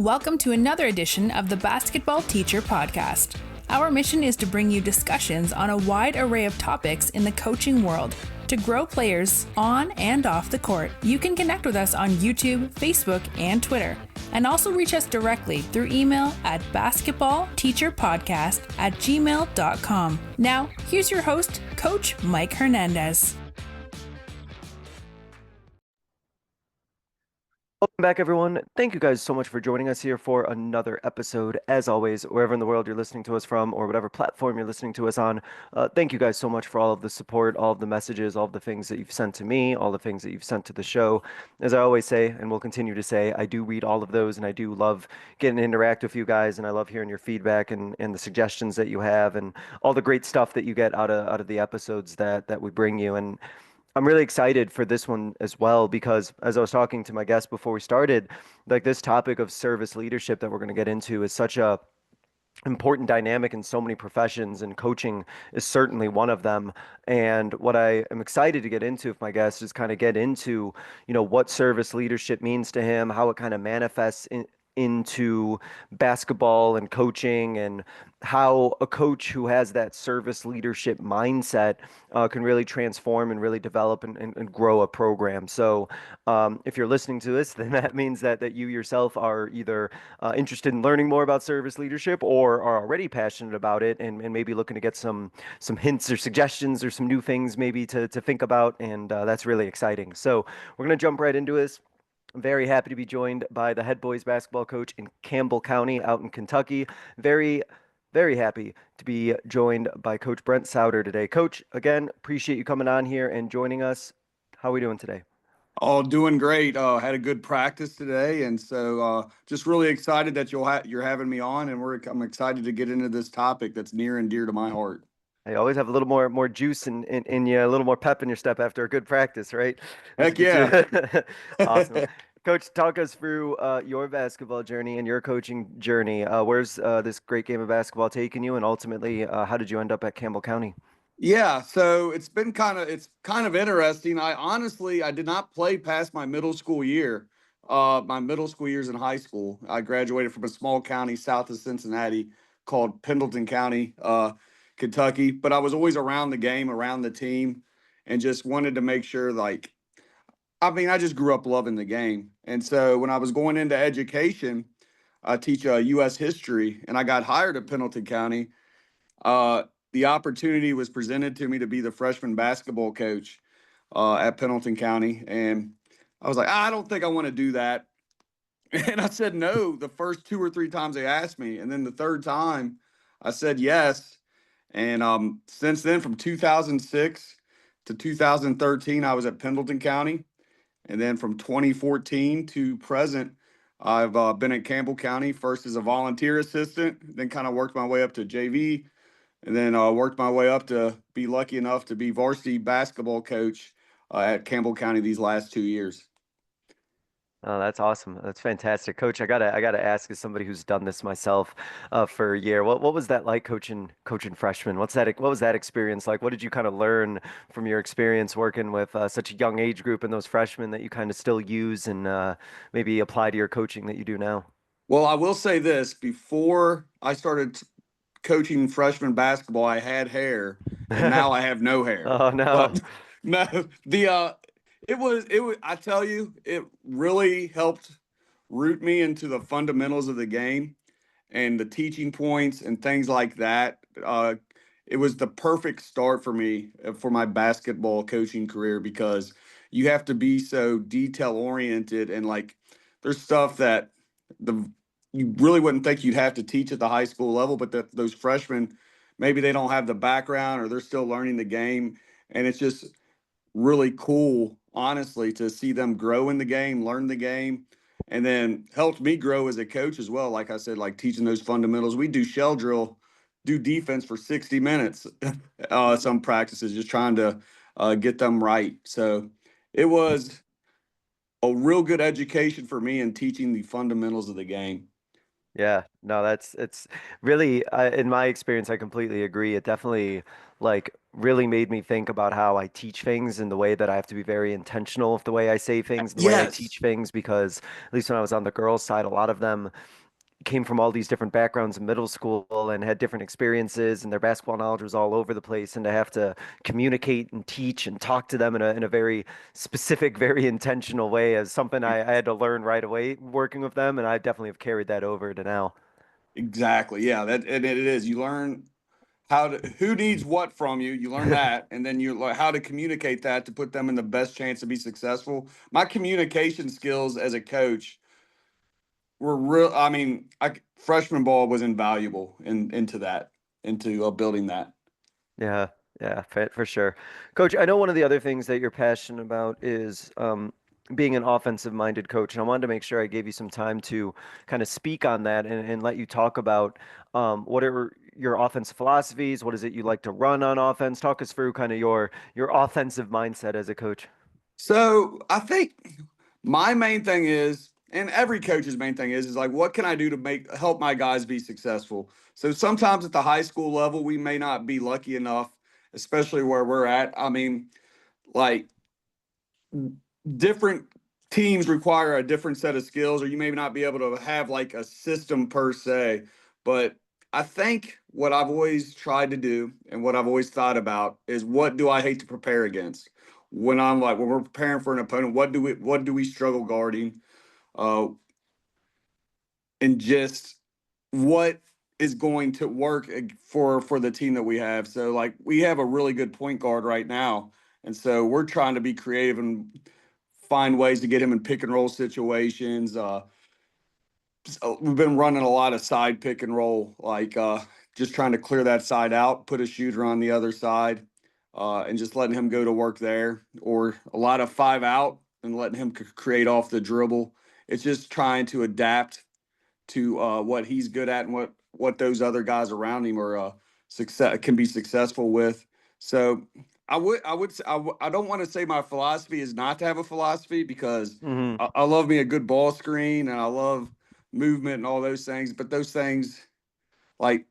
Welcome to another edition of the Basketball Teacher Podcast. Our mission is to bring you discussions on a wide array of topics in the coaching world to grow players on and off the court. You can connect with us on YouTube, Facebook, and Twitter, and also reach us directly through email at basketballteacherpodcast@gmail.com. Now, here's your host, Coach Mike Hernandez. Welcome back, everyone. Thank you guys so much for joining us here for another episode. As always, wherever in the world you're listening to us from or whatever platform you're listening to us on, thank you guys so much for all of the support, all of the messages, all of the things that you've sent to me, all the things that you've sent to the show. As I always say, and will continue to say, I do read all of those, and I do love getting to interact with you guys, and I love hearing your feedback and the suggestions that you have and all the great stuff that you get out of the episodes that we bring you. And I'm really excited for this one as well because as I was talking to my guest before we started, like this topic of service leadership that we're going to get into is such a important dynamic in so many professions, and coaching is certainly one of them. And what I am excited to get into with my guest is kind of get into, what service leadership means to him, how it kind of manifests into basketball and coaching, and how a coach who has that service leadership mindset can really transform and really develop and grow a program. So if you're listening to this, then that means that you yourself are either interested in learning more about service leadership or are already passionate about it, and maybe looking to get some hints or suggestions or some new things maybe to think about. And that's really exciting. So we're going to jump right into this. I'm very happy to be joined by the head boys basketball coach in Campbell County out in Kentucky. Very, very happy to be joined by Coach Brent Sowder today. Coach, again, appreciate you coming on here and joining us. How are we doing today? Oh, doing great. Had a good practice today, and so just really excited that you're having me on, and I'm excited to get into this topic that's near and dear to my heart. I always have a little more juice in you, a little more pep in your step after a good practice, right? Heck yeah. Awesome. Coach, talk us through your basketball journey and your coaching journey. Where's this great game of basketball taking you, and ultimately, how did you end up at Campbell County? Yeah, so it's kind of interesting. I did not play past my middle school year. My middle school years in high school. I graduated from a small county south of Cincinnati called Pendleton County, Kentucky. But I was always around the game, around the team, and just wanted to make sure, I just grew up loving the game. And so when I was going into education, I teach U.S. history, and I got hired at Pendleton County. The opportunity was presented to me to be the freshman basketball coach at Pendleton County. And I was like, I don't think I want to do that. And I said no the first two or three times they asked me. And then the third time I said yes. And since then, from 2006 to 2013, I was at Pendleton County. And then from 2014 to present, I've been at Campbell County, first as a volunteer assistant, then kind of worked my way up to JV, and then worked my way up to be lucky enough to be varsity basketball coach at Campbell County these last 2 years. Oh, that's awesome. That's fantastic. Coach, I gotta ask, as somebody who's done this myself for a year, what was that like coaching freshmen? What was that experience like? What did you kind of learn from your experience working with such a young age group and those freshmen that you kind of still use and maybe apply to your coaching that you do now? Well, I will say this, before I started coaching freshman basketball, I had hair, and now I have no hair. Oh no. But no, it was I tell you, it really helped root me into the fundamentals of the game and the teaching points and things like that. It was the perfect start for me for my basketball coaching career, because you have to be so detail oriented, and there's stuff that the you really wouldn't think you'd have to teach at the high school level, but those freshmen, maybe they don't have the background or they're still learning the game. And it's just really cool, honestly, to see them grow in the game, learn the game, and then helped me grow as a coach as well. Like I said, like teaching those fundamentals. We do shell drill, do defense for 60 minutes, some practices, just trying to get them right. So it was a real good education for me in teaching the fundamentals of the game. Yeah, no, it's really, in my experience, I completely agree. It definitely like really made me think about how I teach things and the way that I have to be very intentional with the way I say things and the way I Yes, teach things because at least when I was on the girls' side, a lot of them came from all these different backgrounds in middle school and had different experiences and their basketball knowledge was all over the place and to have to communicate and teach and talk to them in a very specific, very intentional way is something I had to learn right away working with them and I definitely have carried that over to now. exactly. Yeah, that and it is. You learn how to who needs what from you. You learn that, and then you learn how to communicate that to put them in the best chance to be successful. My communication skills as a coach were real. I mean, freshman ball was invaluable into that, into building that. Yeah, yeah, for sure. Coach, I know one of the other things that you're passionate about is being an offensive-minded coach, and I wanted to make sure I gave you some time to kind of speak on that and let you talk about what are your offensive philosophies, what is it you like to run on offense? Talk us through kind of your offensive mindset as a coach. So I think my main thing is, and every coach's main thing is like, what can I do to help my guys be successful? So sometimes at the high school level, we may not be lucky enough, especially where we're at. I mean, like different teams require a different set of skills, or you may not be able to have like a system per se. But I think what I've always tried to do and what I've always thought about is what do I hate to prepare against? When we're preparing for an opponent, what do we struggle guarding? Uh, and just what is going to work for the team that we have. So like we have a really good point guard right now, and so we're trying to be creative and find ways to get him in pick and roll situations. So we've been running a lot of side pick and roll, like just trying to clear that side out, put a shooter on the other side, and just letting him go to work there, or a lot of 5 out and letting him create off the dribble. It's just trying to adapt to what he's good at and what those other guys around him are can be successful with. So I don't want to say my philosophy is not to have a philosophy because Hmm. I love me a good ball screen and I love movement and all those things, but those things like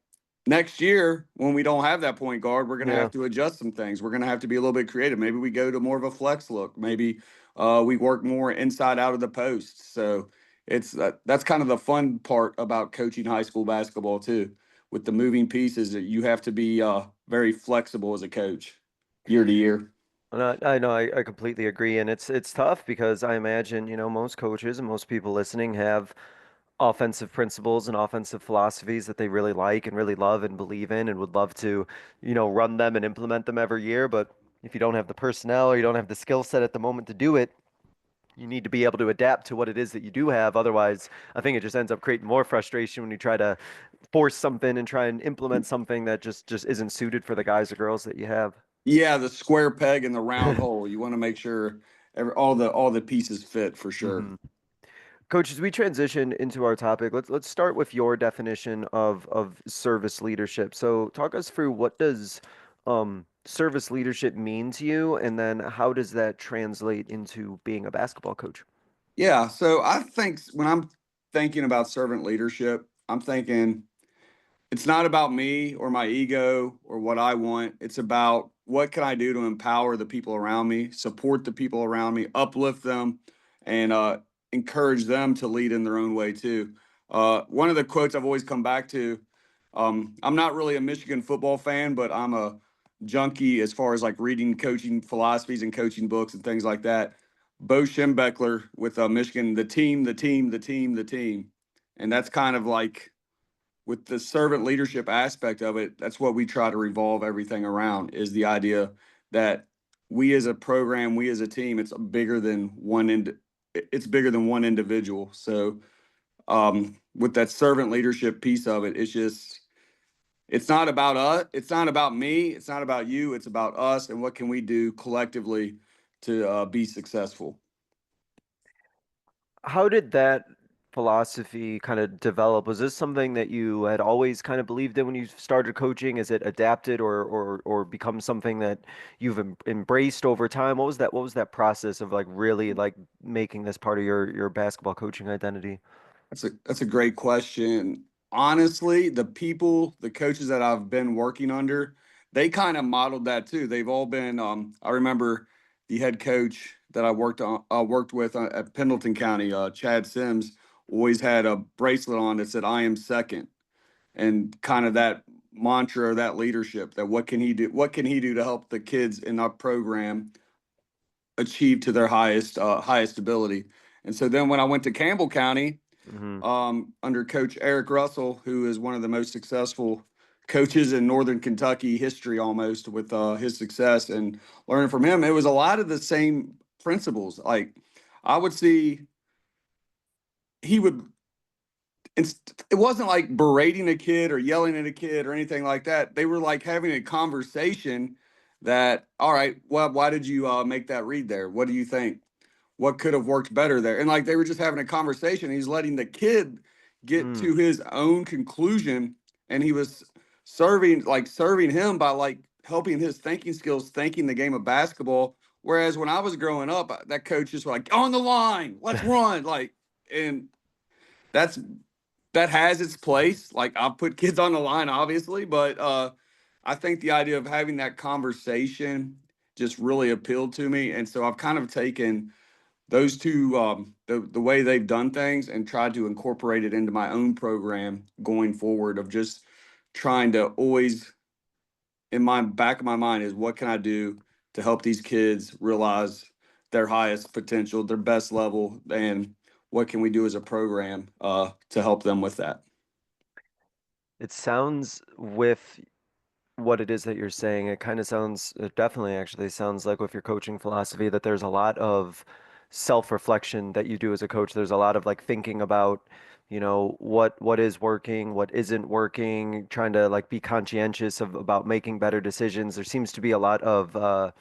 next year, when we don't have that point guard, we're going to Yeah. have to adjust some things. We're going to have to be a little bit creative. Maybe we go to more of a flex look. Maybe we work more inside out of the post. So that's kind of the fun part about coaching high school basketball too, with the moving pieces that you have to be very flexible as a coach year to year. And I know I completely agree, and it's tough because I imagine, most coaches and most people listening have offensive principles and offensive philosophies that they really like and really love and believe in and would love to, run them and implement them every year. But if you don't have the personnel or you don't have the skill set at the moment to do it, you need to be able to adapt to what it is that you do have. Otherwise, I think it just ends up creating more frustration when you try to force something and try and implement something that just isn't suited for the guys or girls that you have. Yeah, the square peg in the round hole. You want to make sure all the pieces fit for sure. Hmm. Coach, as we transition into our topic, let's start with your definition of service leadership. So, talk us through what does service leadership mean to you, and then how does that translate into being a basketball coach? Yeah, so I think when I'm thinking about servant leadership, I'm thinking it's not about me or my ego or what I want. It's about what can I do to empower the people around me, support the people around me, uplift them, and encourage them to lead in their own way too. One of the quotes I've always come back to. I'm not really a Michigan football fan, but I'm a junkie as far as like reading coaching philosophies and coaching books and things like that. Bo Schembechler with Michigan, the team, the team, the team, the team, and that's kind of like with the servant leadership aspect of it, that's what we try to revolve everything around is the idea that we as a program, we as a team, it's bigger than one individual. So with that servant leadership piece of it, it's not about us, it's not about me, it's not about you, it's about us and what can we do collectively to be successful. How did that philosophy kind of develop? Was this something that you had always kind of believed in when you started coaching? Is it adapted or become something that you've embraced over time? What was that process of like really like making this part of your basketball coaching identity? That's a great question. Honestly, the coaches that I've been working under, they kind of modeled that too. They've all been. I remember the head coach that I worked with at Pendleton County, Chad Sims, always had a bracelet on that said "I am second," and kind of that mantra, that leadership. That what can he do? What can he do to help the kids in our program achieve to their highest ability? And so then when I went to Campbell County, Hmm. under Coach Eric Russell, who is one of the most successful coaches in Northern Kentucky history, almost with his success and learning from him. It was a lot of the same principles. Like I would see, he would. It wasn't like berating a kid or yelling at a kid or anything like that. They were like having a conversation. That, all right, well, why did you make that read there? What do you think? What could have worked better there? And like they were just having a conversation. He's letting the kid get Mm. to his own conclusion, and he was serving him by like helping his thinking skills, thinking the game of basketball. Whereas when I was growing up, that coach just was like, on the line, let's run, like, and that's that has its place. Like I'll put kids on the line, obviously, but I think the idea of having that conversation just really appealed to me, and so I've kind of taken those two, the way they've done things, and tried to incorporate it into my own program going forward. Of just trying to always, in my back of my mind, is what can I do to help these kids realize their highest potential, their best level, and what can we do as a program to help them with that. It sounds with what it is that you're saying, it kind of sounds, it definitely actually sounds like with your coaching philosophy that there's a lot of self-reflection that you do as a coach. There's a lot of like thinking about, what is working, what isn't working, trying to like be conscientious of about making better decisions. There seems to be a lot of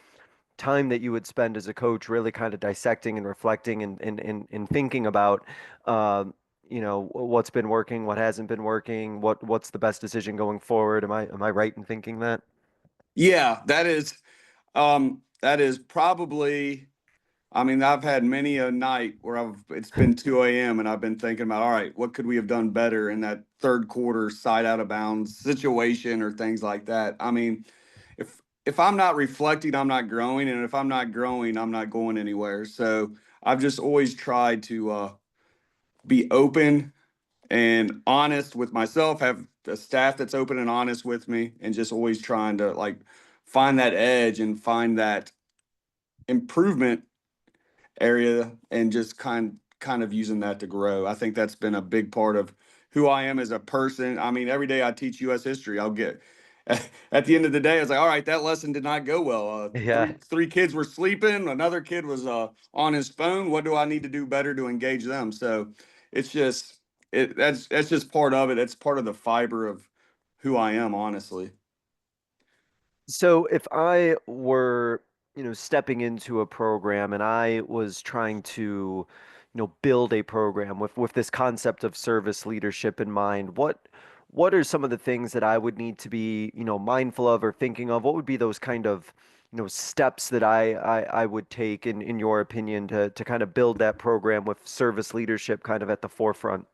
time that you would spend as a coach really kind of dissecting and reflecting and thinking about what's been working, what hasn't been working, what's the best decision going forward. Am I right in thinking that? Yeah, that is probably. I mean, I've had many a night where it's been 2 a.m. and I've been thinking about, all right, what could we have done better in that third quarter side out of bounds situation or things like that. I mean, if I'm not reflecting, I'm not growing, and if I'm not growing, I'm not going anywhere. So I've just always tried to be open and honest with myself, have a staff that's open and honest with me, and just always trying to like find that edge and find that improvement area, and just kind of using that to grow. I think that's been a big part of who I am as a person. I mean, every day I teach U.S. history, I'll get at the end of the day, I was like, all right, that lesson did not go well. Yeah. Three kids were sleeping. Another kid was on his phone. What do I need to do better to engage them? So it's just that's just part of it. It's part of the fiber of who I am, honestly. So if I were, stepping into a program and I was trying to, build a program with this concept of service leadership in mind, what are some of the things that I would need to be, mindful of or thinking of? What would be those kind of, steps that I would take in your opinion to kind of build that program with service leadership kind of at the forefront?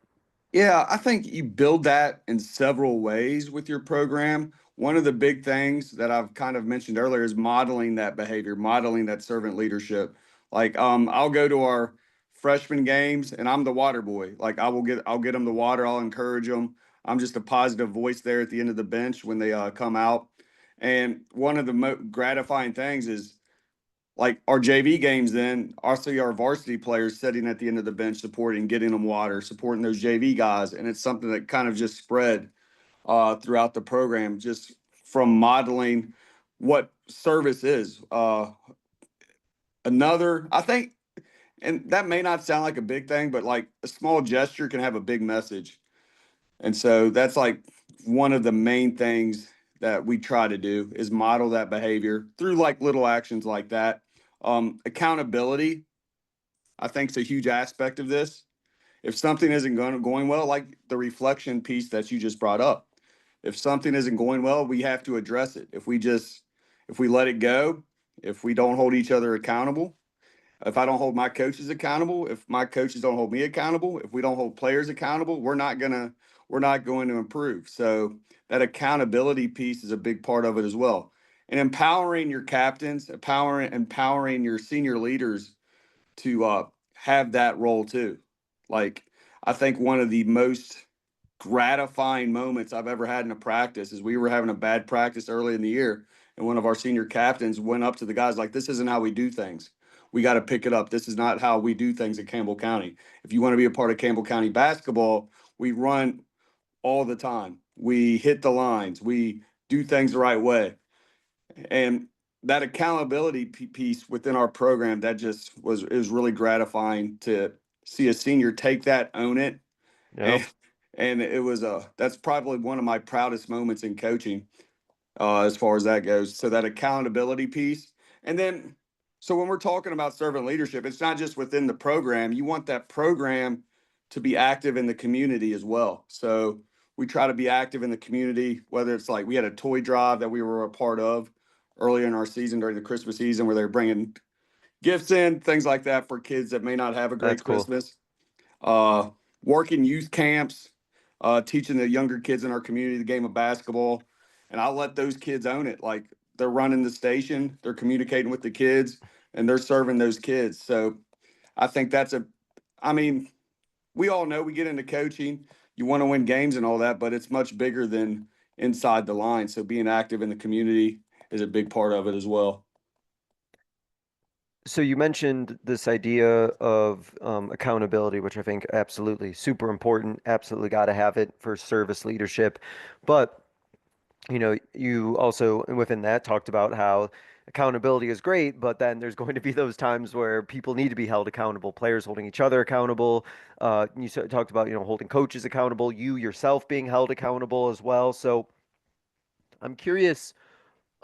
Yeah, I think you build that in several ways with your program. One of the big things that I've kind of mentioned earlier is modeling that behavior, modeling that servant leadership. Like, I'll go to our freshman games and I'm the water boy. Like, I'll get them the water. I'll encourage them. I'm just a positive voice there at the end of the bench when they come out. And one of the gratifying things is like our JV games, then also our varsity players sitting at the end of the bench supporting, getting them water, supporting those JV guys. And it's something that kind of just spread throughout the program, just from modeling what service is. I think, and that may not sound like a big thing, but like a small gesture can have a big message. And so that's like one of the main things that we try to do is model that behavior through like little actions like that. Accountability, I think, is a huge aspect of this. If something isn't going well, like the reflection piece that you just brought up, if something isn't going well, we have to address it. If we let it go, if we don't hold each other accountable, If I don't hold my coaches accountable, if my coaches don't hold me accountable, if we don't hold players accountable, we're not going to improve. So that accountability piece is a big part of it as well. And empowering your captains, empowering your senior leaders to have that role too. Like I think one of the most gratifying moments I've ever had in a practice is we were having a bad practice early in the year, and one of our senior captains went up to the guys like, "This isn't how we do things. We got to pick it up. This is not how we do things at Campbell County. If you want to be a part of Campbell County basketball, we run all the time. We hit the lines. We do things the right way." And that accountability piece within our program, that just was it was really gratifying to see a senior take that, own it, Yep. and it was that's probably one of my proudest moments in coaching, as far as that goes. So that accountability piece, and then so when we're talking about servant leadership, it's not just within the program. You want that program to be active in the community as well. So we try to be active in the community, whether it's like we had a toy drive that we were a part of earlier in our season during the Christmas season where they're bringing gifts in, things like that for kids that may not have a That's great cool. Christmas. uh, Working youth camps, teaching the younger kids in our community the game of basketball. And I'll let those kids own it. Like they're running the station, they're communicating with the kids, and they're serving those kids. So I think I mean, we all know we get into coaching, you want to win games and all that, but it's much bigger than inside the line. So being active in the community is a big part of it as well. So you mentioned this idea of accountability, which I think absolutely super important. Absolutely got to have it for service leadership. But you also within that talked about how accountability is great, but then there's going to be those times where people need to be held accountable, players holding each other accountable. Talked about, holding coaches accountable, you yourself being held accountable as well. So I'm curious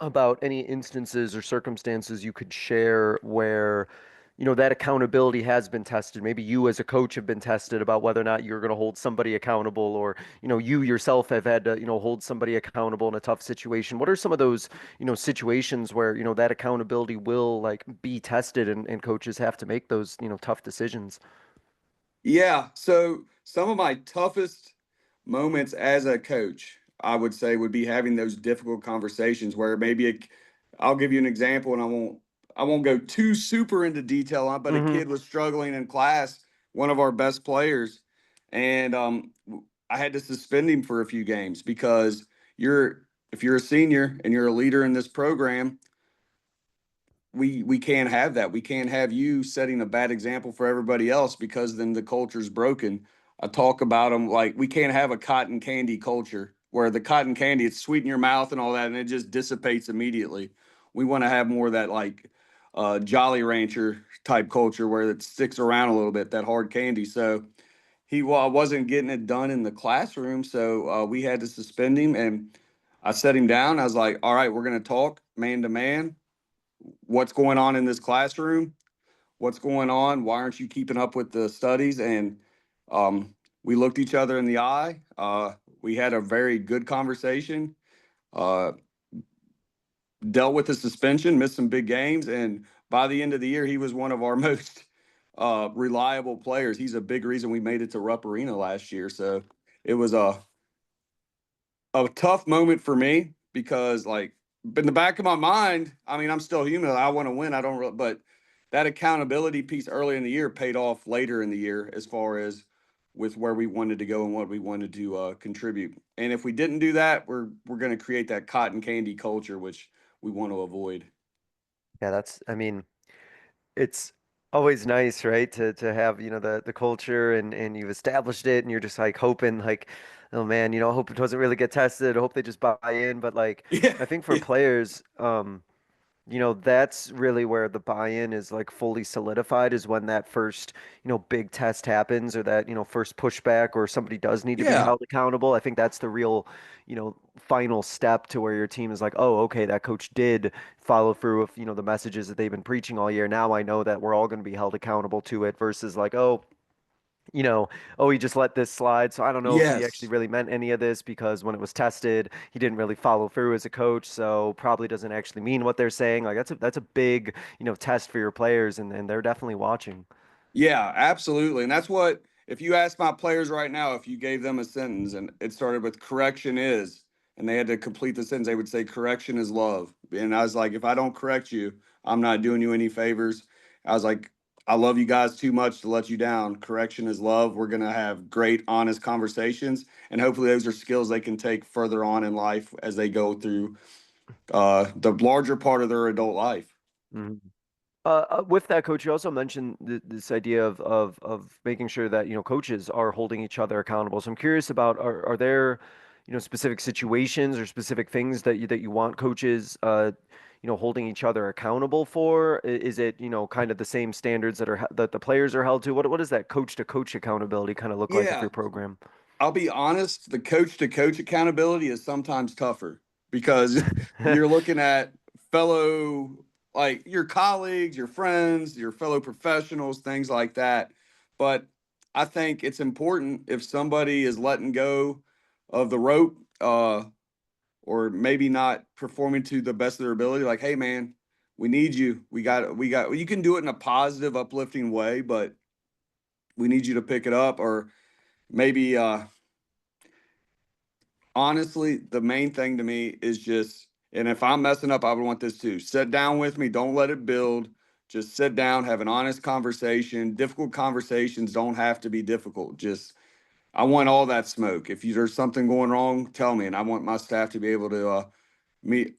about any instances or circumstances you could share where, that accountability has been tested. Maybe you as a coach have been tested about whether or not you're going to hold somebody accountable, or, you yourself have had to, hold somebody accountable in a tough situation. What are some of those, situations where, that accountability will like be tested and coaches have to make those, tough decisions? Yeah. So some of my toughest moments as a coach, I would say, would be having those difficult conversations where I'll give you an example, and I won't go too super into detail on, it, but a Mm-hmm. kid was struggling in class, one of our best players, and I had to suspend him for a few games because if you're a senior and you're a leader in this program, we can't have that. We can't have you setting a bad example for everybody else because then the culture's broken. I talk about them like we can't have a cotton candy culture where the cotton candy it's sweet in your mouth and all that and it just dissipates immediately. We want to have more of that like Jolly Rancher type culture where it sticks around a little bit, that hard candy. So he wasn't getting it done in the classroom, so we had to suspend him and I set him down. I was like, "All right, we're going to talk man to man, what's going on in this classroom, what's going on, why aren't you keeping up with the studies?" And um, we looked each other in the eye. We had a very good conversation, uh, dealt with the suspension, missed some big games, and by the end of the year he was one of our most reliable players. He's a big reason we made it to Rupp Arena last year. So it was a tough moment for me because but in the back of my mind, I mean, I'm still human. I want to win. I don't really, but that accountability piece early in the year paid off later in the year as far as with where we wanted to go and what we wanted to contribute. And if we didn't do that, we're going to create that cotton candy culture, which we want to avoid. Yeah, I mean, it's always nice, right? To have, the culture and you've established it and you're just like hoping like, oh man, I hope it doesn't really get tested. I hope they just buy in. But like Yeah, I think for yeah, players, that's really where the buy-in is like fully solidified is when that first, big test happens or that, first pushback or somebody does need to be yeah. held accountable. I think that's the real, final step to where your team is like, oh, okay, that coach did follow through with, the messages that they've been preaching all year. Now I know that we're all going to be held accountable to it versus like, oh, oh, he just let this slide. So I don't know if he actually Yes. really meant any of this because when it was tested, he didn't really follow through as a coach. So probably doesn't actually mean what they're saying. Like that's a big, test for your players, and they're definitely watching. Yeah, absolutely. And that's what, if you ask my players right now, if you gave them a sentence and it started with correction is, and they had to complete the sentence, they would say correction is love. And I was like, if I don't correct you, I'm not doing you any favors. I was like, I love you guys too much to let you down. Correction is love. We're going to have great, honest conversations. And hopefully those are skills they can take further on in life as they go through the larger part of their adult life. Mhm. With that, coach, you also mentioned this idea of making sure that coaches are holding each other accountable. So I'm curious about are there specific situations or specific things that you want coaches holding each other accountable for? Is it kind of the same standards that the players are held to? What does that coach to coach accountability kind of look like with Yeah. your program? I'll be honest, the coach to coach accountability is sometimes tougher because you're looking at fellow, like your colleagues, your friends, your fellow professionals, things like that. But I think it's important if somebody is letting go of the rope, or maybe not performing to the best of their ability, like, hey man, we need you. You can do it in a positive, uplifting way, but we need you to pick it up. Or maybe honestly, the main thing to me is just, and if I'm messing up, I would want this too. Sit down with me. Don't let it build. Just sit down, have an honest conversation. Difficult conversations don't have to be difficult. Just, I want all that smoke. If there's something going wrong, tell me. And I want my staff to be able to,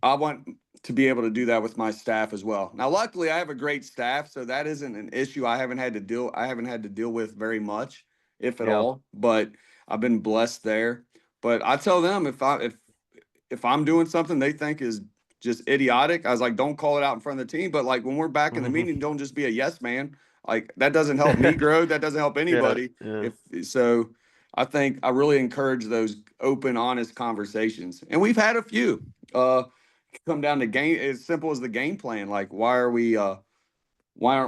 I want to be able to do that with my staff as well. Now, luckily, I have a great staff, so that isn't an issue I haven't had to deal with very much, if at Yeah. all, but I've been blessed there. But I tell them if I'm doing something they think is just idiotic, I was like, don't call it out in front of the team. But like when we're back in the Mhm. meeting, don't just be a yes man. Like that doesn't help me grow. That doesn't help Yeah, anybody. yeah. If so, I think I really encourage those open, honest conversations. And we've had a few. Come down to game as simple as the game plan. Like why aren't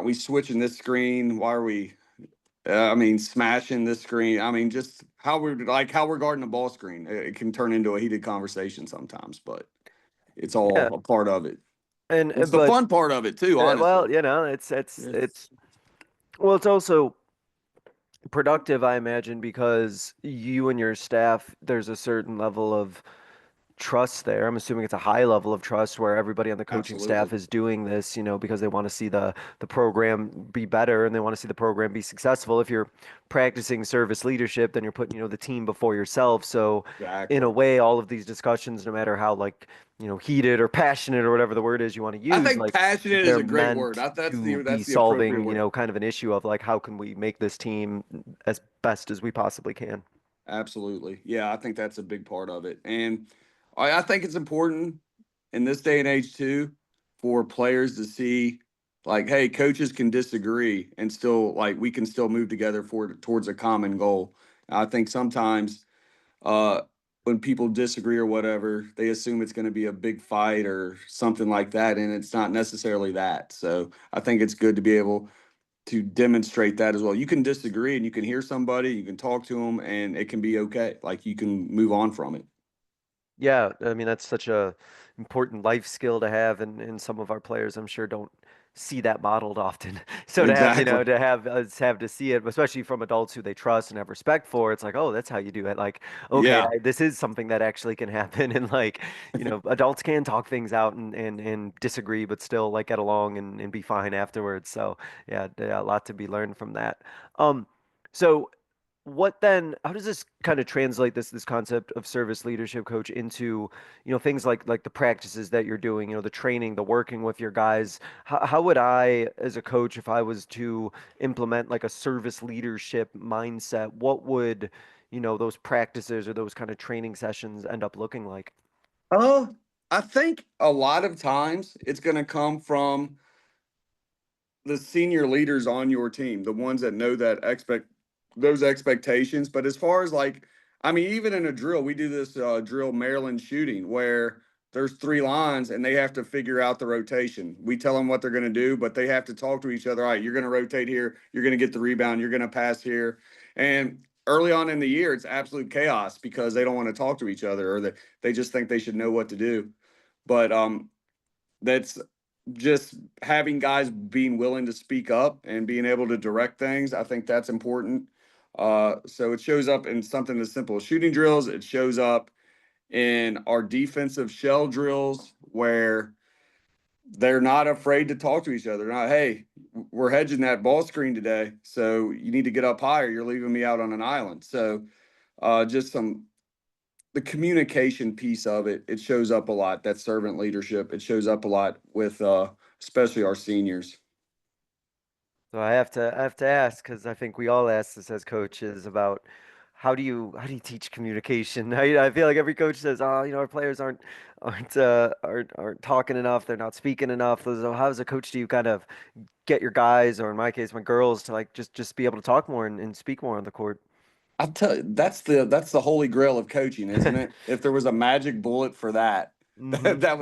we switching this screen? Why are we smashing this screen. Just how we're guarding the ball screen. It can turn into a heated conversation sometimes, but it's Yeah. all a part of it. And It's the but fun part of it too, honestly. well, it's It's well, it's also productive, I imagine, because you and your staff, there's a certain level of trust there. I'm assuming it's a high level of trust where everybody on the coaching absolutely. staff is doing this, because they want to see the program be better and they want to see the program be successful. If you're practicing service leadership, then you're putting, the team before yourself. So in a Exactly. way, all of these discussions, no matter how like, heated or passionate or whatever the word is you want to I use, think like passionate is they're a great word. meant to be That's the appropriate solving, word. kind of an issue of like how can we make this team as best as we possibly can. Absolutely. Yeah, I think that's a big part of it. And I think it's important in this day and age too for players to see like, hey, coaches can disagree and still like we can still move together towards a common goal. I think sometimes uh when people disagree or whatever, they assume it's going to be a big fight or something like that, and it's not necessarily that. So I think it's good to be able to demonstrate that as well. You can disagree and you can hear somebody, you can talk to them, and it can be okay. Like you can move on from it. Yeah, I mean that's such a important life skill to have, and some of our players, I'm sure, don't see that modeled often. So to have, Exactly. to have us have to see it, especially from adults who they trust and have respect for, it's like, oh, that's how you do it. Like, okay, Yeah. this is something that actually can happen, and like, adults can talk things out and disagree, but still like get along and be fine afterwards. So yeah, a lot to be learned from that. Um, so what then, how does this kind of translate this concept of service leadership coach into, things like the practices that you're doing, the training, the working with your guys? How would I, as a coach, if I was to implement like a service leadership mindset, what would, those practices or those kind of training sessions end up looking like? Uh, I think a lot of times it's going to come from the senior leaders on your team, the ones that know those expectations. But as far as like, even in a drill, we do this drill Maryland shooting where there's 3 lines and they have to figure out the rotation. We tell them what they're going to do, but they have to talk to each other. All right, you're going to rotate here. You're going to get the rebound. You're going to pass here. And early on in the year, it's absolute chaos because they don't want to talk to each other, or they just think they should know what to do. But that's just having guys being willing to speak up and being able to direct things. I think that's important. So it shows up in something as simple as shooting drills. It shows up in our defensive shell drills where they're not afraid to talk to each other. Not, hey, we're hedging that ball screen today, so you need to get up higher. You're leaving me out on an island. So just the communication piece of it, it shows up a lot. That servant leadership, it shows up a lot with especially our seniors. So I have to ask, because I think we all ask this as coaches, about how do you teach communication? I feel like every coach says, oh, our players aren't talking enough, they're not speaking enough. So how as a coach do you kind of get your guys, or in my case, my girls, to like just be able to talk more and speak more on the court? I'll tell you, that's the holy grail of coaching, isn't it? If there was a magic bullet for that, Hmm. that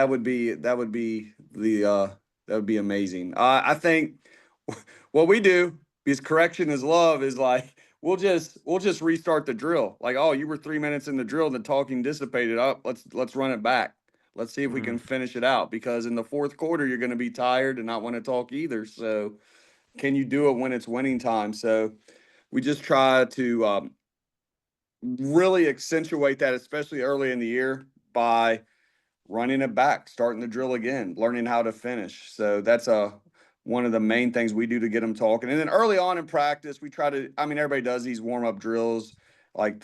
would be that would be amazing. I think what we do, because correction is love, is like we'll just restart the drill. Like, oh, you were 3 minutes in the drill, the talking dissipated. Up, let's run it back. Let's see if we Hmm. can finish it out. Because in the fourth quarter, you're going to be tired and not want to talk either. So, can you do it when it's winning time? So we just try to really accentuate that, especially early in the year, by running it back, starting the drill again, learning how to finish. So that's one of the main things we do to get them talking. And then early on in practice, we try to. I mean, everybody does these warm up drills, like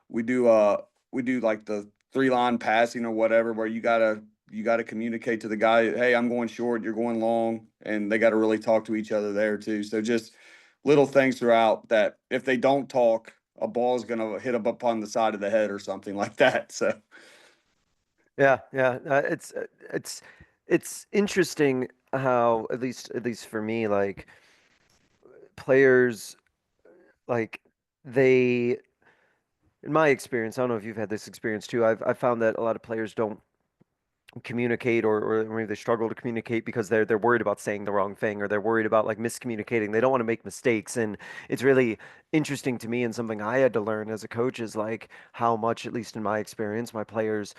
we do we do like the 3 line passing or whatever, where you gotta communicate to the guy, hey, I'm going short, you're going long, and they got to really talk to each other there too. So just little things throughout that, if they don't talk, a ball is gonna hit them up on the side of the head or something like that. So Yeah, yeah. It's interesting how, at least for me, like players, like they, in my experience, I don't know if you've had this experience too. I've found that a lot of players don't communicate, or maybe they struggle to communicate because they're worried about saying the wrong thing, or they're worried about like miscommunicating. They don't want to make mistakes. And it's really interesting to me, and something I had to learn as a coach, is like how much, at least in my experience, my players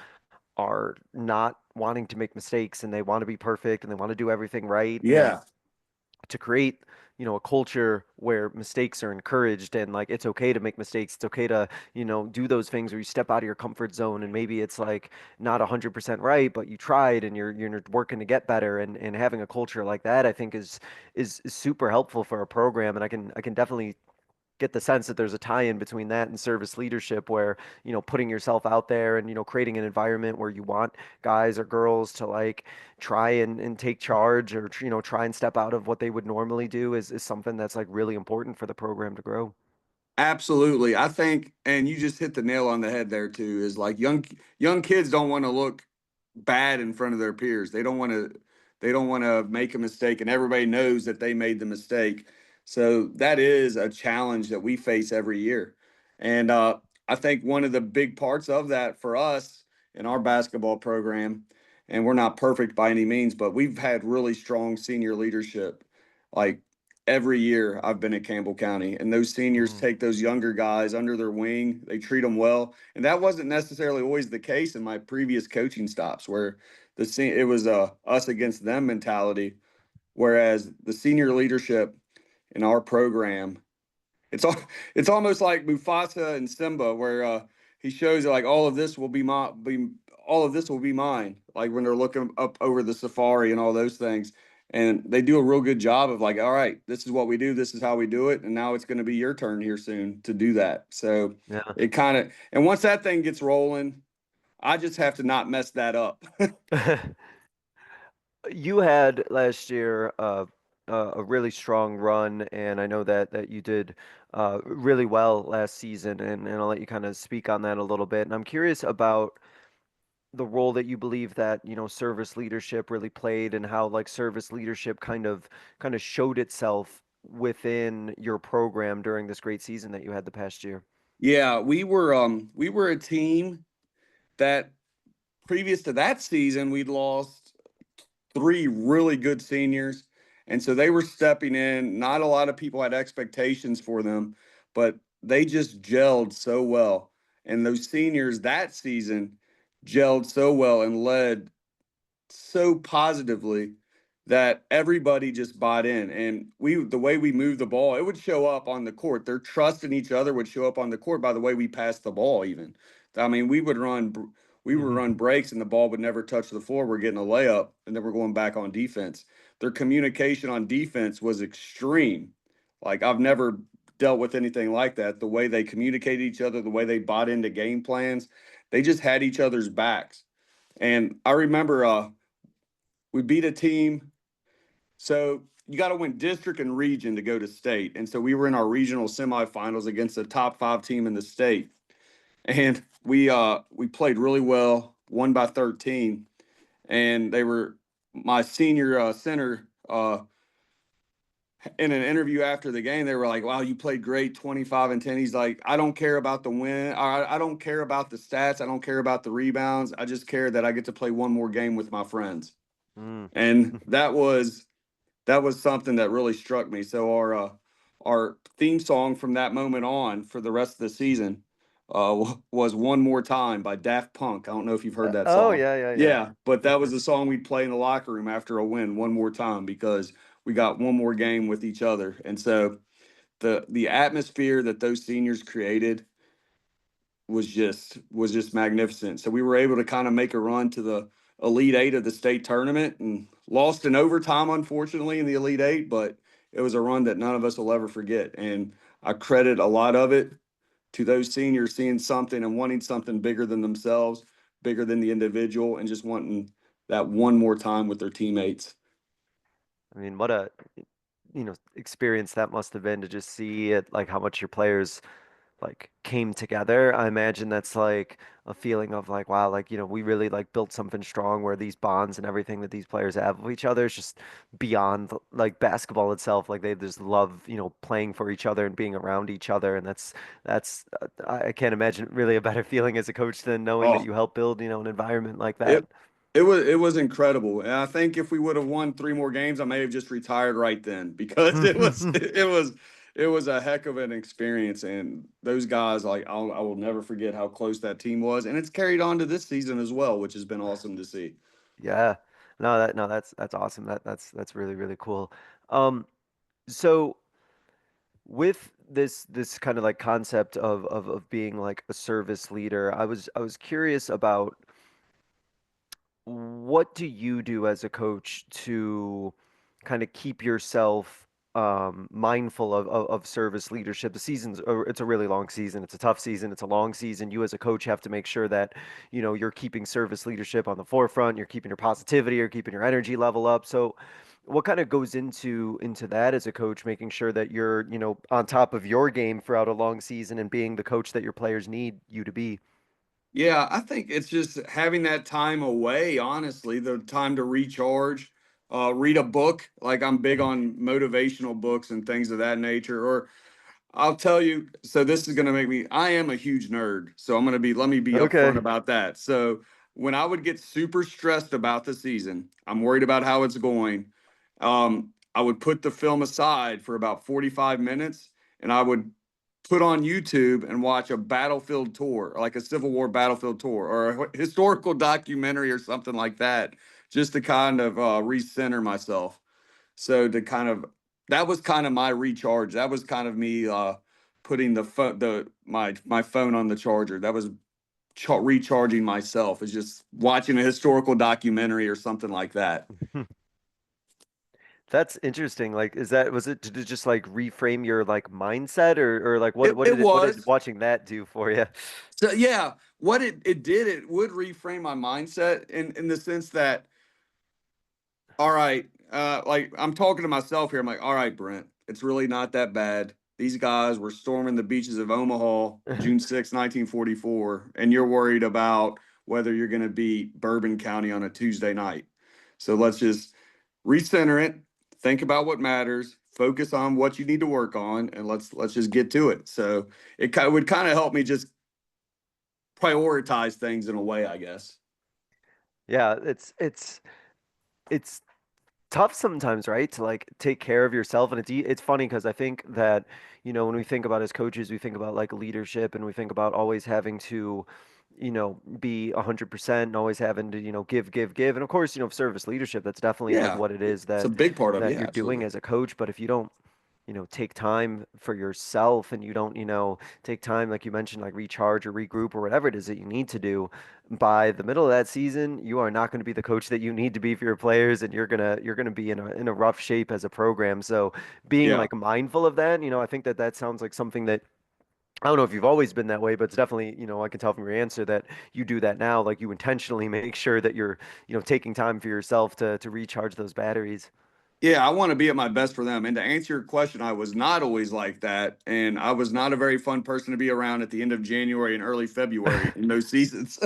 are not wanting to make mistakes, and they want to be perfect, and they want to do everything right. And yeah, to create, a culture where mistakes are encouraged, and like it's okay to make mistakes. It's okay to, do those things where you step out of your comfort zone, and maybe it's like not 100% right, but you tried, and you're working to get better. And having a culture like that, I think is super helpful for a program. And I can definitely get the sense that there's a tie-in between that and service leadership, where putting yourself out there, and creating an environment where you want guys or girls to like try and take charge, or try and step out of what they would normally do, is something that's like really important for the program to grow. absolutely. I think, and you just hit the nail on the head there too, is like young kids don't want to look bad in front of their peers. They don't want to make a mistake, and everybody knows that they made the mistake. So that is a challenge that we face every year. And I think one of the big parts of that for us in our basketball program, and we're not perfect by any means, but we've had really strong senior leadership. Like every year I've been at Campbell County, and those seniors Mm. take those younger guys under their wing. They treat them well, and that wasn't necessarily always the case in my previous coaching stops, where it was a us against them mentality. Whereas the senior leadership in our program, it's all it's almost like Mufasa and Simba, where he shows like all of this will be mine. Like when they're looking up over the safari and all those things, and they do a real good job of like, all right, this is what we do, this is how we do it, and now it's going to be your turn here soon to do that. So it kind of, and once that thing gets rolling, I just have to not mess that up. Yeah. You had last year a really strong run, and I know that you did really well last season, and I'll let you kind of speak on that a little bit. And I'm curious about the role that you believe that, service leadership really played, and how like service leadership kind of showed itself within your program during this great season that you had the past year. Yeah, we were a team that previous to that season, we'd lost three really good seniors. And so they were stepping in. Not a lot of people had expectations for them, but they just gelled so well. And those seniors that season gelled so well and led so positively that everybody just bought in. And the way we moved the ball, it would show up on the court. Their trust in each other would show up on the court by the way we passed the ball. Even, I mean, we would run breaks and the ball would never touch the floor. We're getting a layup and then we're going back on defense. Their communication on defense was extreme. Like, I've never dealt with anything like that. The way they communicated each other, the way they bought into game plans, they just had each other's backs. And I remember we beat a team. So you got to win district and region to go to state. And so we were in our regional semifinals against the top 5 team in the state. And we played really well, won by 13. And they were my senior center in an interview after the game. They were like, "Wow, you played great, 25-10." He's like, "I don't care about the win. I don't care about the stats. I don't care about the rebounds. I just care that I get to play one more game with my friends." Mm. And that was something that really struck me. So our theme song from that moment on for the rest of the season was "One More Time" by Daft Punk. I don't know if you've heard that Oh, song. yeah, yeah, yeah. Yeah, but that was the song we'd play in the locker room after a win, "One More Time," because we got one more game with each other. And so the atmosphere that those seniors created was just magnificent. So we were able to kind of make a run to the Elite Eight of the state tournament and lost in overtime, unfortunately, in the Elite Eight, but it was a run that none of us will ever forget. And I credit a lot of it to those seniors seeing something and wanting something bigger than themselves, bigger than the individual, and just wanting that one more time with their teammates. I mean, what a, experience that must have been to just see it, like how much your players like came together. I imagine that's like a feeling of like, wow, like, we really like built something strong where these bonds and everything that these players have with each other is just beyond like basketball itself. Like they just love, playing for each other and being around each other. And I can't imagine really a better feeling as a coach than knowing that Oh, you help build, an environment like that. it it was incredible. And I think if we would have won 3 more games, I may have just retired right then because it was a heck of an experience. And those guys, like, I will never forget how close that team was. And it's carried on to this season as well, which has been awesome to see. Yeah. No, that's awesome. That's really, really cool. Um, so with this kind of like concept of being like a service leader, I was curious about what do you do as a coach to kind of keep yourself mindful of service leadership? It's a really long season. It's a tough season. It's a long season. You as a coach have to make sure that, you're keeping service leadership on the forefront. You're keeping your positivity. You're keeping your energy level up. So what kind of goes into that as a coach, making sure that you're, on top of your game throughout a long season and being the coach that your players need you to be? Yeah, I think it's just having that time away, honestly, the time to recharge, read a book. Like, I'm big on motivational books and things of that nature. Or I'll tell you, so this is going to make me, I am a huge nerd. So let me be upfront Okay. about that. So when I would get super stressed about the season, I'm worried about how it's going. I would put the film aside for about 45 minutes and I would put on YouTube and watch a battlefield tour, like a Civil War battlefield tour or a historical documentary or something like that, just to kind of recenter myself. So to kind of that was kind of my recharge. That was kind of me putting my phone on the charger. That was recharging myself. Is just watching a historical documentary or something like that. That's interesting. Like, was it to just like reframe your like mindset, or like what It what it did it what did was. watching that do for you? So yeah, what it did, it would reframe my mindset in the sense that, all right, like, I'm talking to myself here. I'm like, all right, Brent, it's really not that bad. These guys were storming the beaches of Omaha, June 6, 1944, and you're worried about whether you're going to beat Bourbon County on a Tuesday night. So let's just recenter it, think about what matters, focus on what you need to work on, and let's just get to it. So would kind of help me just prioritize things in a way, I guess. Yeah, it's tough sometimes, right? To like take care of yourself. And it's funny because I think that, when we think about as coaches, we think about like leadership and we think about always having to, be 100% and always having to, give, give, give. And of course, service leadership, that's definitely like Yeah, what it is it's a that big part of it. Yeah, you're doing absolutely. as a coach. But if you don't take time for yourself and you don't, take time, like you mentioned, like recharge or regroup or whatever it is that you need to do by the middle of that season, you are not going to be the coach that you need to be for your players and you're gonna be in a rough shape as a program. So being Yeah. like mindful of that, I think that that sounds like something that I don't know if you've always been that way, but it's definitely, I can tell from your answer that you do that now. Like you intentionally make sure that you're, taking time for yourself to recharge those batteries. Yeah, I want to be at my best for them. And to answer your question, I was not always like that. And I was not a very fun person to be around at the end of January and early February in those seasons.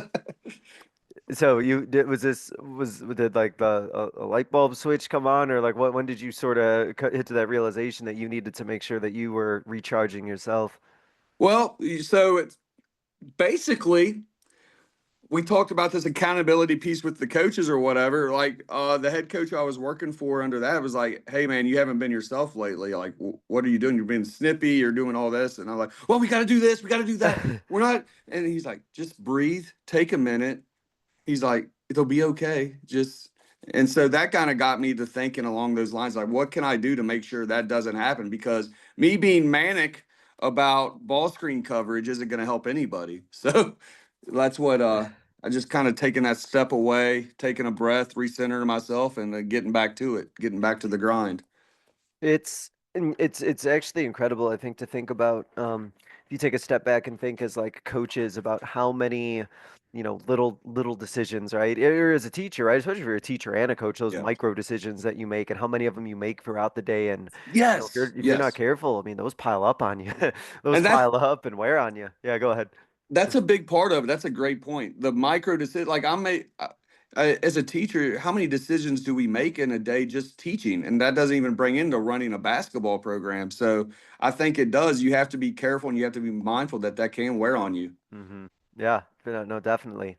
So you did was this was did like a light bulb switch come on or like when did you sort of hit to that realization that you needed to make sure that you were recharging yourself? Well, so it's basically we talked about this accountability piece with the coaches or whatever. Like the head coach I was working for under that was like, "Hey man, you haven't been yourself lately. Like, what are you doing? You're being snippy. You're doing all this." And I'm like, "Well, we got to do this. We got to do that. We're not." And he's like, "Just breathe. Take a minute." He's like, "It'll be okay." Just and so that kind of got me to thinking along those lines, like, what can I do to make sure that doesn't happen? Because me being manic about ball screen coverage isn't going to help anybody. So that's what I just kind of taking that step away, taking a breath, recentering myself, and getting back to it, getting back to the grind. It's actually incredible, I think, to think about if you take a step back and think as like coaches about how many, little decisions, right? Or as a teacher, right? Especially if you're a teacher and a coach, those Yeah. micro decisions that you make and how many of them you make throughout the day. And, if Yes. you're not Yes. careful, I mean, those pile up on you. Those And that's pile up and wear on you. Yeah, go ahead. That's a big part of it. That's a great point. The micro decision, like as a teacher, how many decisions do we make in a day just teaching? And that doesn't even bring into running a basketball program. So I think it does. You have to be careful and you have to be mindful that that can wear on you. Hmm. Yeah, no, no, definitely.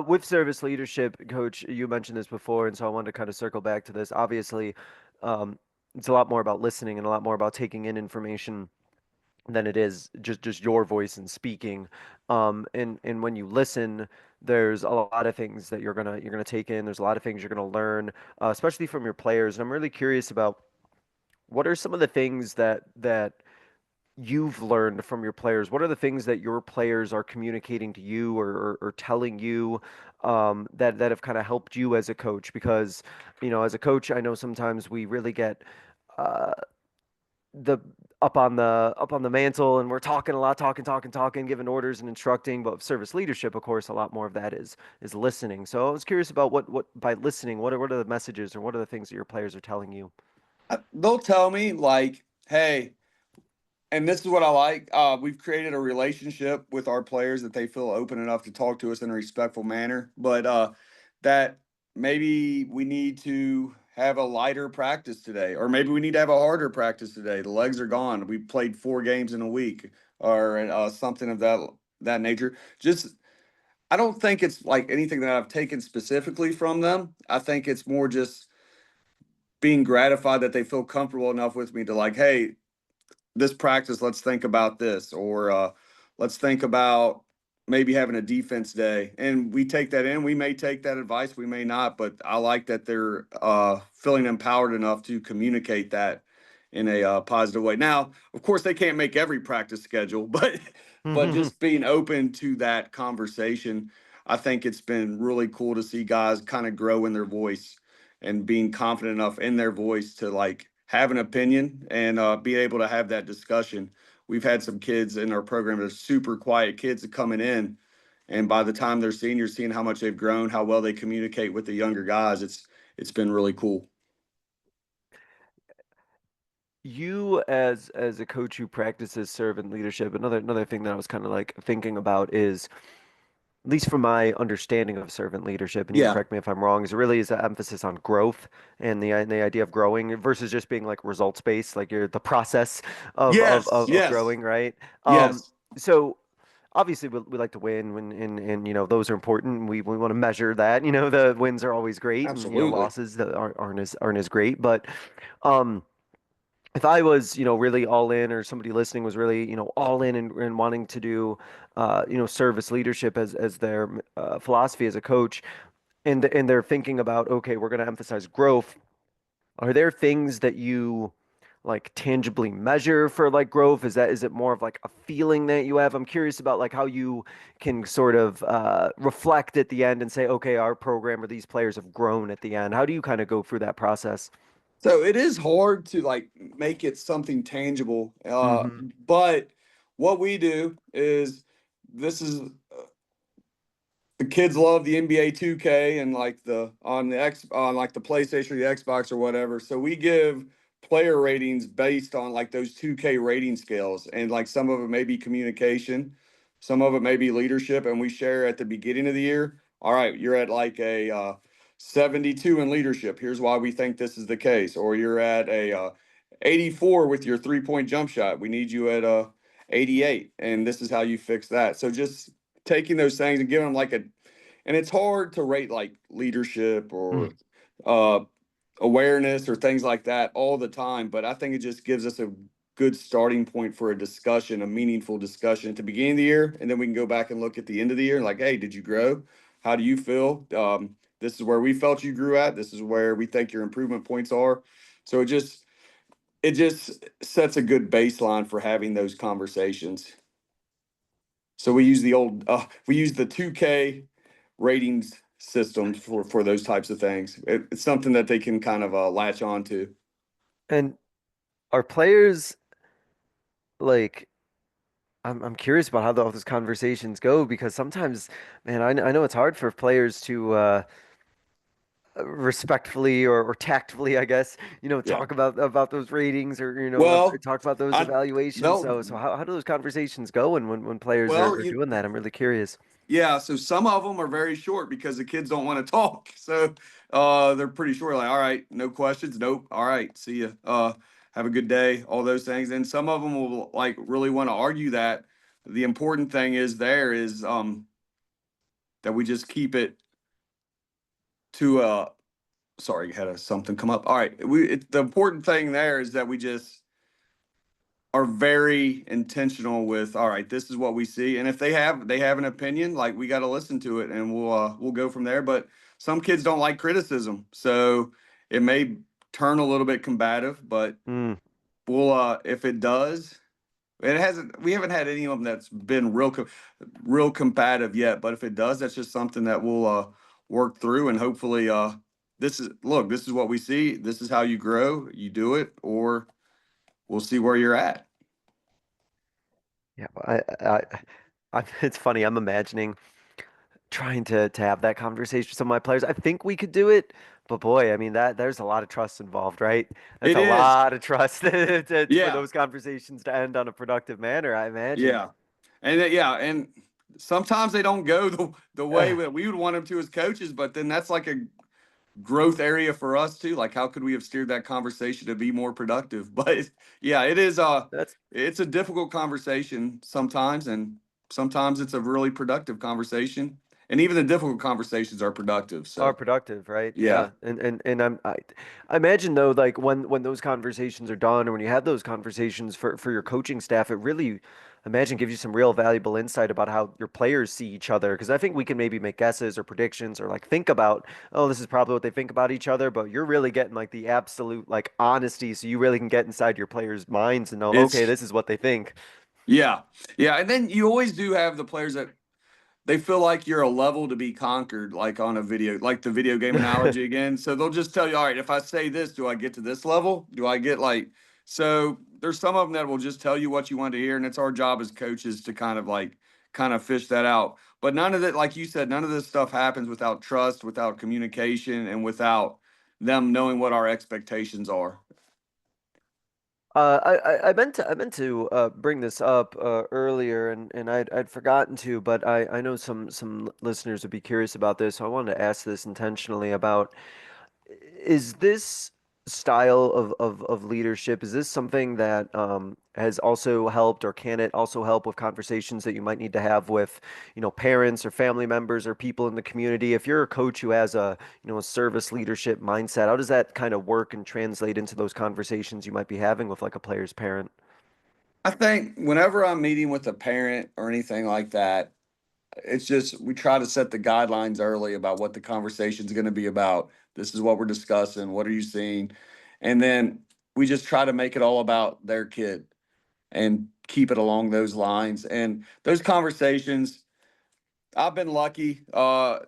With service leadership, Coach, you mentioned this before, and so I wanted to kind of circle back to this. Obviously, um, it's a lot more about listening and a lot more about taking in information than it is just your voice and speaking. And when you listen, there's a lot of things that you're gonna take in. There's a lot of things you're gonna learn, especially from your players. And I'm really curious about what are some of the things that you've learned from your players? What are the things that your players are communicating to you or telling you that have kind of helped you as a coach? Because, as a coach, I know sometimes we really get uh, the up on the mantle and we're talking a lot, talking, giving orders and instructing. But with service leadership, of course, a lot more of that is listening. So I was curious about what by listening, what are the messages or what are the things that your players are telling you? They'll tell me, like, hey, and this is what I like. We've created a relationship with our players that they feel open enough to talk to us in a respectful manner. But that maybe we need to have a lighter practice today, or maybe we need to have a harder practice today. The legs are gone. We played 4 games in a week, or something of that nature. Just I don't think it's like anything that I've taken specifically from them. I think it's more just being gratified that they feel comfortable enough with me to like, hey, this practice, let's think about this, or let's think about maybe having a defense day. And we take that in. We may take that advice, we may not, but I like that they're feeling empowered enough to communicate that in a positive way. Now, of course, they can't make every practice schedule, but just being open to that conversation, I think it's been really cool to see guys kind of grow in their voice and being confident enough in their voice to like have an opinion and be able to have that discussion. We've had some kids in our program that are super quiet kids that coming in, and by the time they're seniors, seeing how much they've grown, how well they communicate with the younger guys, it's been really cool. You as a coach who practices servant leadership, another thing that I was kind of like thinking about is, at least from my understanding of servant leadership, and you can Yeah. correct me if I'm wrong, is it really is an emphasis on growth and the idea of growing versus just being like results based, like you're the process of Yes. of Yes. growing, right? Um, Yes. so obviously we like to win when and those are important. We want to measure that. The wins are always great, and Absolutely. losses that aren't as great. But um, if I was really all in, or somebody listening was really all in and wanting to do service leadership as their philosophy as a coach, and they're thinking about, okay, we're going to emphasize growth. Are there things that you like tangibly measure for like growth? Is it more of like a feeling that you have? I'm curious about like how you can sort of reflect at the end and say, okay, our program or these players have grown at the end. How do you kind of go through that process? So it is hard to like make it something tangible. Hmm. But what we do is this is the kids love the NBA 2K and like the on the X on like the PlayStation or the Xbox or whatever. So we give player ratings based on like those 2K rating scales, and like some of it may be communication, some of it may be leadership, and we share at the beginning of the year. All right, you're at like a 72 in leadership. Here's why we think this is the case. Or you're at a 84 with your 3-point jump shot. We need you at a 88, and this is how you fix that. So just taking those things and giving them like a, and it's hard to rate like leadership Mm. or uh awareness or things like that all the time, but I think it just gives us a good starting point for a discussion, a meaningful discussion at the beginning of the year, and then we can go back and look at the end of the year and like, hey, did you grow? How do you feel? This is where we felt you grew at. This is where we think your improvement points are. So it just sets a good baseline for having those conversations. So we use the 2K ratings system for those types of things. It's something that they can kind of latch on to. And are players like, I'm curious about how those conversations go, because sometimes, man, I know it's hard for players to respectfully or tactfully, I guess, Yeah. talk about those ratings, or Well, talk about those I evaluations. they'll So how do those conversations go, and when players well are you doing that? I'm really curious. yeah. So some of them are very short because the kids don't want to talk. So they're pretty short. Like, all right, no questions. Nope. All right, see you. Have a good day. All those things. And some of them will like really want to argue that. The important thing is there is that we just keep it to sorry, had something come up. All right, the important thing there is that we just are very intentional with, all right, this is what we see, and if they have an opinion, like we got to listen to it, and we'll go from there. But some kids don't like criticism, so it may turn a little bit combative, but Mm. we'll if it does, it hasn't. We haven't had any of them that's been real combative yet. But if it does, that's just something that we'll work through, and hopefully, this is what we see. This is how you grow. You do it, or we'll see where you're at. Yeah, it's funny. I'm imagining trying to have that conversation with some of my players. I think we could do it, but boy, I mean that there's a lot of trust involved, right? That's It a is, lot of trust for yeah, those conversations to end on a productive manner, I imagine. yeah, and sometimes they don't go the way that we would want them to as coaches. But then that's like a growth area for us too. Like, how could we have steered that conversation to be more productive? But yeah, it is That's it's a difficult conversation sometimes, and sometimes it's a really productive conversation. And even the difficult conversations are productive. are So productive, right? yeah, Yeah. And I imagine though, like when those conversations are done, or when you have those conversations for your coaching staff, it really, imagine, gives you some real valuable insight about how your players see each other. Because I think we can maybe make guesses or predictions, or like think about, oh, this is probably what they think about each other, but you're really getting like the absolute like honesty, so you really can get inside your players' minds and know, okay, it's this is what they think. yeah, yeah. And then you always do have the players that they feel like you're a level to be conquered, like on a video, like the video game analogy again. So they'll just tell you, all right, if I say this, do I get to this level? Do I get like, so there's some of them that will just tell you what you want to hear. And it's our job as coaches to kind of fish that out. But none of it, like you said, none of this stuff happens without trust, without communication, and without them knowing what our expectations are. I meant to bring this up earlier, and I'd forgotten to, but I know some listeners would be curious about this, so I wanted to ask this intentionally about, is this style of leadership, is this something that has also helped, or can it also help with conversations that you might need to have with, parents or family members or people in the community? If you're a coach who has a service leadership mindset, how does that kind of work and translate into those conversations you might be having with like a player's parent? I think whenever I'm meeting with a parent or anything like that, it's just we try to set the guidelines early about what the conversation is going to be about. This is what we're discussing. What are you seeing? And then we just try to make it all about their kid and keep it along those lines. And those conversations, I've been lucky.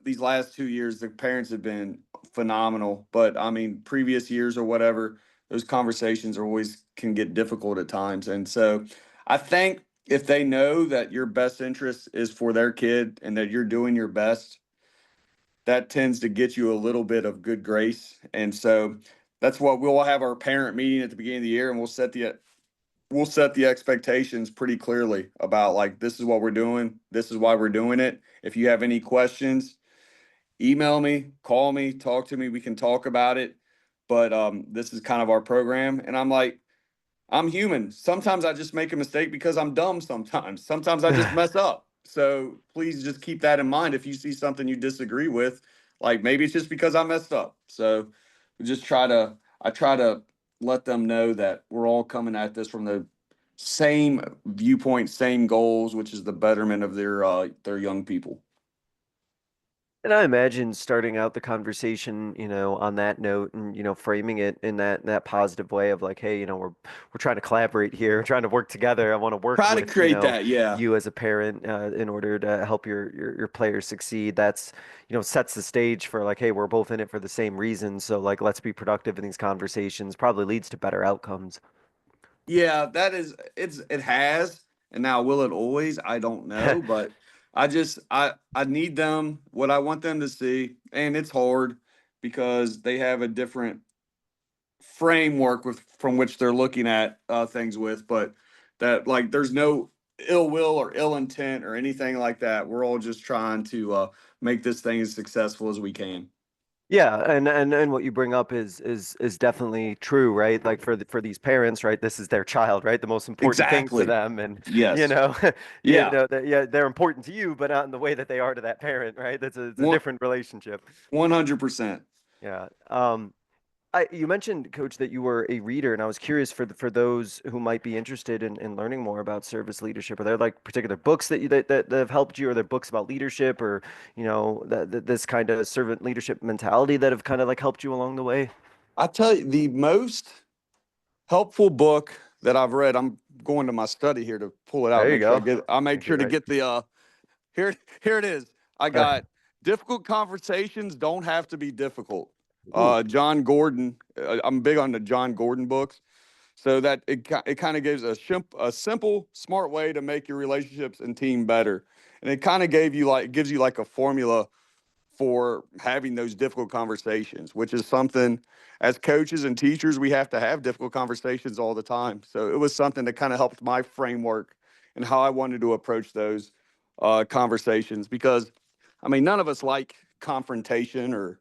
These last 2 years, the parents have been phenomenal. But I mean, previous years or whatever, those conversations are always can get difficult at times. And so I think if they know that your best interest is for their kid and that you're doing your best, that tends to get you a little bit of good grace. And so that's what we'll have our parent meeting at the beginning of the year, and we'll set the expectations pretty clearly about like this is what we're doing, this is why we're doing it. If you have any questions, email me, call me, talk to me, we can talk about it. But this is kind of our program. And I'm like, I'm human. Sometimes I just make a mistake because I'm dumb sometimes I just mess up. So please just keep that in mind. If you see something you disagree with, like maybe it's just because I messed up. So we just I try to let them know that we're all coming at this from the same viewpoint, same goals, which is the betterment of their young people. And I imagine starting out the conversation, on that note and, framing it in that positive way of like, hey, we're trying to collaborate here, trying to work together. I want to work Try to with, create that, yeah. you as a parent, in order to help your players succeed. That's, sets the stage for like, hey, we're both in it for the same reason. So like, let's be productive in these conversations, probably leads to better outcomes. Yeah, it has. And now will it always? I don't know, but I need them what I want them to see, and it's hard because they have a different framework with from which they're looking at things with, but that like there's no ill will or ill intent or anything like that. We're all just trying to make this thing as successful as we can. Yeah, and what you bring up is definitely true, right? Like for these parents, right? This is their child, right? The most important thing to Exactly. them, and you Yes. know, Yeah. yeah, they're important to you, but not in the way that they are to that parent, right? It's a One different relationship. 100%. Yeah. You mentioned, Coach, that you were a reader, and I was curious for those who might be interested in learning more about service leadership. Are there like particular books that have helped you, or there books about leadership, or this kind of servant leadership mentality that have kind of like helped you along the way? I tell you, the most helpful book that I've read. I'm going to my study here to pull it out. There you Make sure go. I'll make Make it sure to right. get the here it is. I got difficult conversations don't have to be difficult. Ooh, John Gordon. I'm big on the John Gordon books. So that it kind of gives a simple, smart way to make your relationships and team better. And it kind of gives you like a formula for having those difficult conversations, which is something as coaches and teachers, we have to have difficult conversations all the time. So it was something that kind of helped my framework and how I wanted to approach those conversations because, I mean, none of us like confrontation or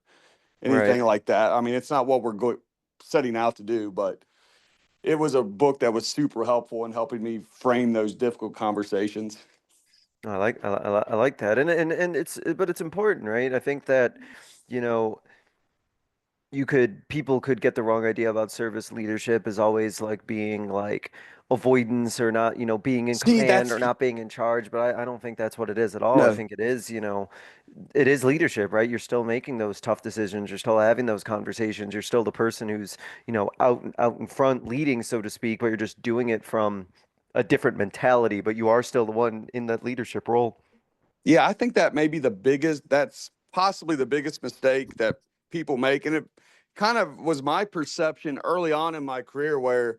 right. anything like that. I mean, it's not what we're setting out to do, but it was a book that was super helpful in helping me frame those difficult conversations. I like that, and but it's important, right? I think that, you know. People could get the wrong idea about service leadership as always like being like avoidance or not, being in See, command or that's not being in charge. But I don't think that's what it is at all. I no. think it is, it is leadership, right? You're still making those tough decisions. You're still having those conversations. You're still the person who's, out in front leading, so to speak, but you're just doing it from a different mentality, but you are still the one in that leadership role. Yeah, I think that's possibly the biggest mistake that people make. And it kind of was my perception early on in my career where,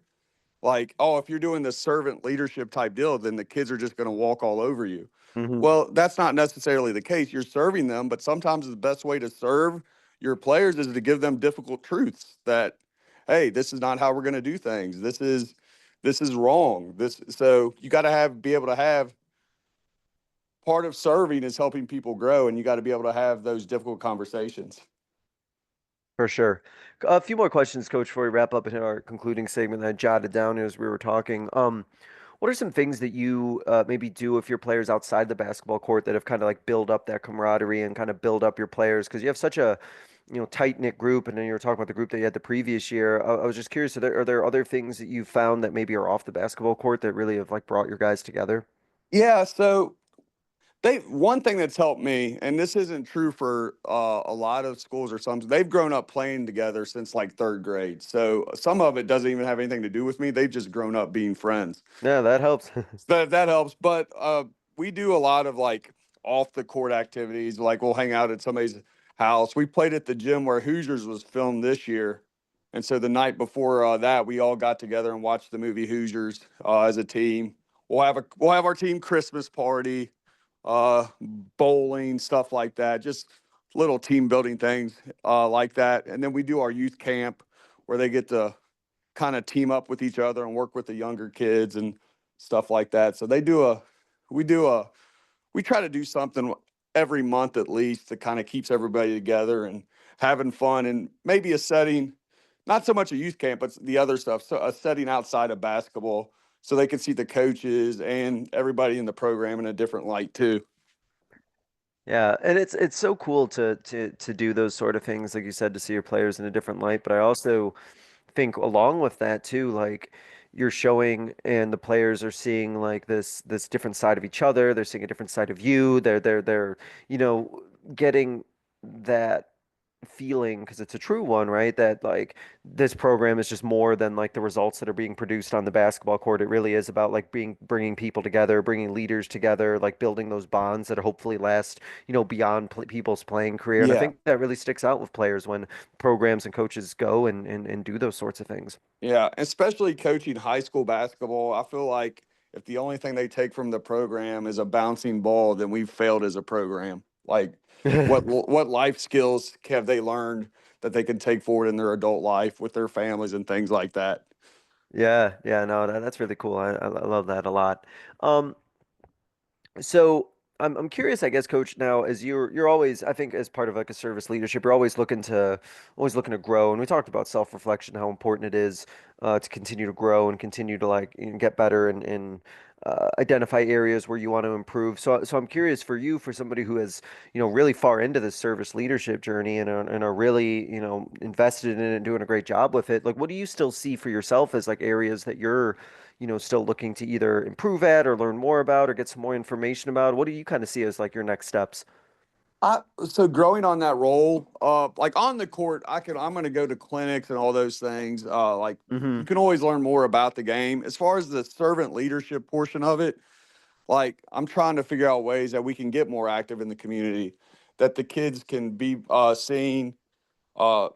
like, oh, if you're doing the servant leadership type deal, then the kids are just going to walk all over you. Hmm. Well, that's not necessarily the case. You're serving them, but sometimes the best way to serve your players is to give them difficult truths that, hey, this is not how we're going to do things. This is wrong. So you got to be able to have part of serving is helping people grow, and you got to be able to have those difficult conversations. For sure. A few more questions, Coach, before we wrap up and hit our concluding segment that I jotted down as we were talking. What are some things that you maybe do if your players outside the basketball court that have kind of like build up that camaraderie and kind of build up your players? Because you have such a, tight knit group, and then you were talking about the group that you had the previous year. I was just curious, are there other things that you've found that maybe are off the basketball court that really have like brought your guys together? Yeah, so they one thing that's helped me, and this isn't true for a lot of schools or some, they've grown up playing together since like third grade. So some of it doesn't even have anything to do with me. They've just grown up being friends. Yeah, that helps. So that helps. But we do a lot of like off the court activities. Like we'll hang out at somebody's house. We played at the gym where Hoosiers was filmed this year. And so the night before that, we all got together and watched the movie Hoosiers as a team. We'll have our team Christmas party, uh, bowling, stuff like that. Just little team building things like that. And then we do our youth camp where they get to kind of team up with each other and work with the younger kids and stuff like that. So we do a, we try to do something every month at least that kind of keeps everybody together and having fun, and maybe a setting, not so much a youth camp, but the other stuff. So a setting outside of basketball so they can see the coaches and everybody in the program in a different light too. Yeah, and it's so cool to do those sort of things, like you said, to see your players in a different light. But I also think along with that too, like you're showing and the players are seeing like this different side of each other. They're seeing a different side of you. They're you know getting that feeling because it's a true one, right? That like this program is just more than like the results that are being produced on the basketball court. It really is about like bringing people together, bringing leaders together, like building those bonds that hopefully last, beyond people's playing career. And I Yeah. think that really sticks out with players when programs and coaches go and do those sorts of things. Yeah, especially coaching high school basketball. I feel like if the only thing they take from the program is a bouncing ball, then we've failed as a program. Like, what life skills have they learned that they can take forward in their adult life with their families and things like that? Yeah, yeah, no, that's really cool. I love that a lot. Um, So I'm curious, I guess, Coach. Now, as you're always, I think, as part of like a service leadership, you're always looking to grow. And we talked about self-reflection, how important it is to continue to grow and continue to like get better and identify areas where you want to improve. So I'm curious for you, for somebody who has really far into this service leadership journey and are really invested in it and doing a great job with it. Like, what do you still see for yourself as like areas that you're still looking to either improve at or learn more about or get some more information about? What do you kind of see as like your next steps? So growing on that role, like on the court, I'm going to go to clinics and all those things. Like Hmm. you can always learn more about the game. As far as the servant leadership portion of it, like I'm trying to figure out ways that we can get more active in the community, that the kids can be seen, uh,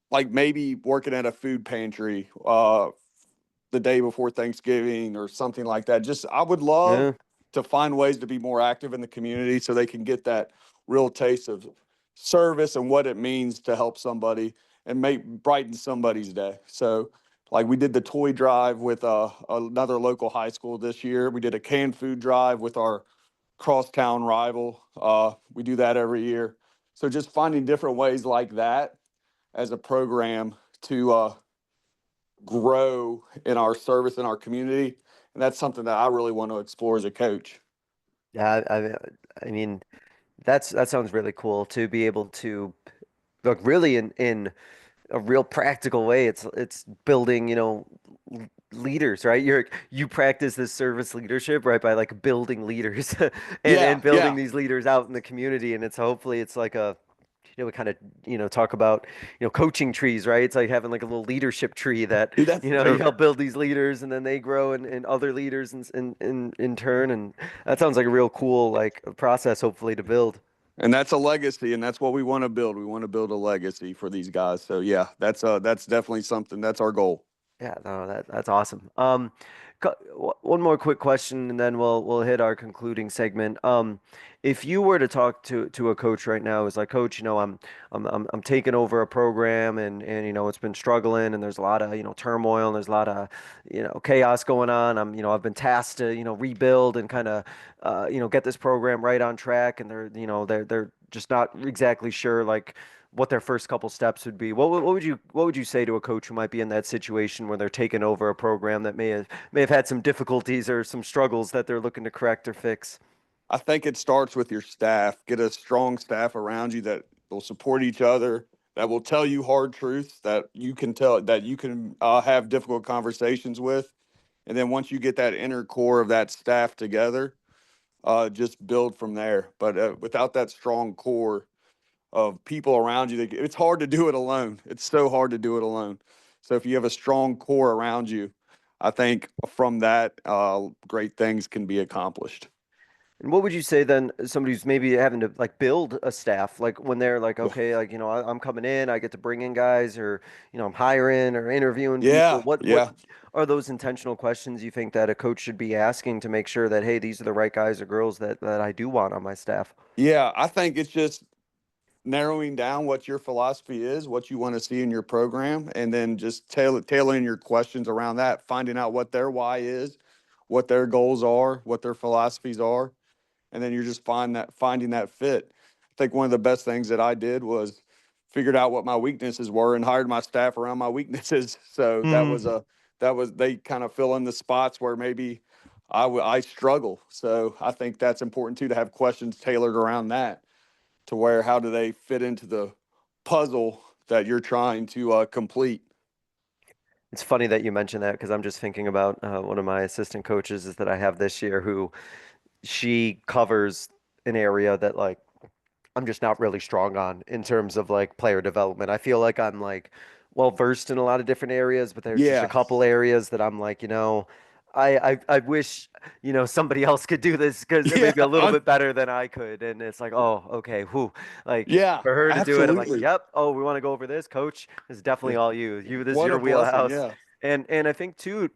like maybe working at a food pantry the day before Thanksgiving or something like that. Just I would love Yeah. to find ways to be more active in the community so they can get that real taste of service and what it means to help somebody and make brighten somebody's day. So like we did the toy drive with another local high school this year. We did a canned food drive with our crosstown rival. We do that every year. So just finding different ways like that as a program to grow in our service in our community, and that's something that I really want to explore as a coach. Yeah. I mean, that sounds really cool to be able to look really in a real practical way. It's building, leaders, right? You practice this service leadership, right, by like building leaders and Yeah, building yeah. these leaders out in the community. And it's hopefully it's like a we kind of talk about coaching trees, right? It's like having like a little leadership tree that Dude, that's you perfect. help build these leaders and then they grow and other leaders in turn. And that sounds like a real cool like process hopefully to build. And that's a legacy, and that's what we want to build. We want to build a legacy for these guys. So yeah, that's definitely something. That's our goal. Yeah, no, that's awesome. One more quick question, and then we'll hit our concluding segment. If you were to talk to a coach right now, is like, Coach, I'm taking over a program, and it's been struggling, and there's a lot of turmoil, and there's a lot of chaos going on. I've been tasked to rebuild and kind of get this program right on track, and they're just not exactly sure like what their first couple steps would be. What would you say to a coach who might be in that situation where they're taking over a program that may have had some difficulties or some struggles that they're looking to correct or fix? I think it starts with your staff. Get a strong staff around you that will support each other, that will tell you hard truths that you can have difficult conversations with. And then once you get that inner core of that staff together, just build from there. But without that strong core of people around you, it's hard to do it alone. It's so hard to do it alone. So if you have a strong core around you, I think from that, great things can be accomplished. And what would you say then, somebody who's maybe having to like build a staff, like when they're like, okay, like, I'm coming in, I get to bring in guys, or, I'm hiring or interviewing people. Yeah, What yeah. are those intentional questions you think that a coach should be asking to make sure that, hey, these are the right guys or girls that I do want on my staff? Yeah, I think it's just narrowing down what your philosophy is, what you want to see in your program, and then just tailoring your questions around that, finding out what their why is, what their goals are, what their philosophies are, and then you're just finding that fit. I think one of the best things that I did was figured out what my weaknesses were and hired my staff around my weaknesses. So they kind of fill in the spots where maybe I struggle. So I think that's important too, to have questions tailored around that, to where how do they fit into the puzzle that you're trying to complete. It's funny that you mentioned that because I'm just thinking about one of my assistant coaches is that I have this year who she covers an area that like I'm just not really strong on in terms of like player development. I feel like I'm like well versed in a lot of different areas, but there's just a Yeah, couple areas that I'm like, I wish, somebody else could do this because it may be a yeah, little bit better than I could. And it's like, oh, okay, whew. Like yeah, for her to do it, I'm like, absolutely. yep, oh, we want to go over this, coach. It's definitely all you. This is What a your blessing. wheelhouse. Yeah. And I think too,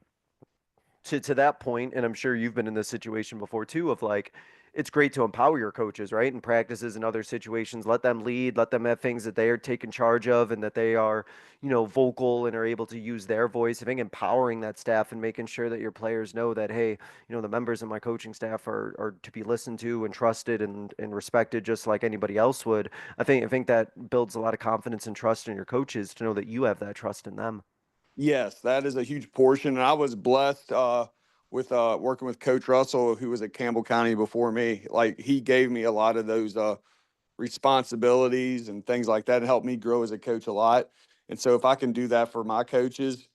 to that point, and I'm sure you've been in this situation before too, of like, it's great to empower your coaches, right? In practices and other situations, let them lead, let them have things that they are taking charge of and that they are, vocal and are able to use their voice. I think empowering that staff and making sure that your players know that, hey, the members of my coaching staff are to be listened to and trusted and respected just like anybody else would. I think that builds a lot of confidence and trust in your coaches to know that you have that trust in them. Yes, that is a huge portion. And I was blessed with working with Coach Russell, who was at Campbell County before me. Like, he gave me a lot of those responsibilities and things like that and helped me grow as a coach a lot. And so if I can do that for my coaches,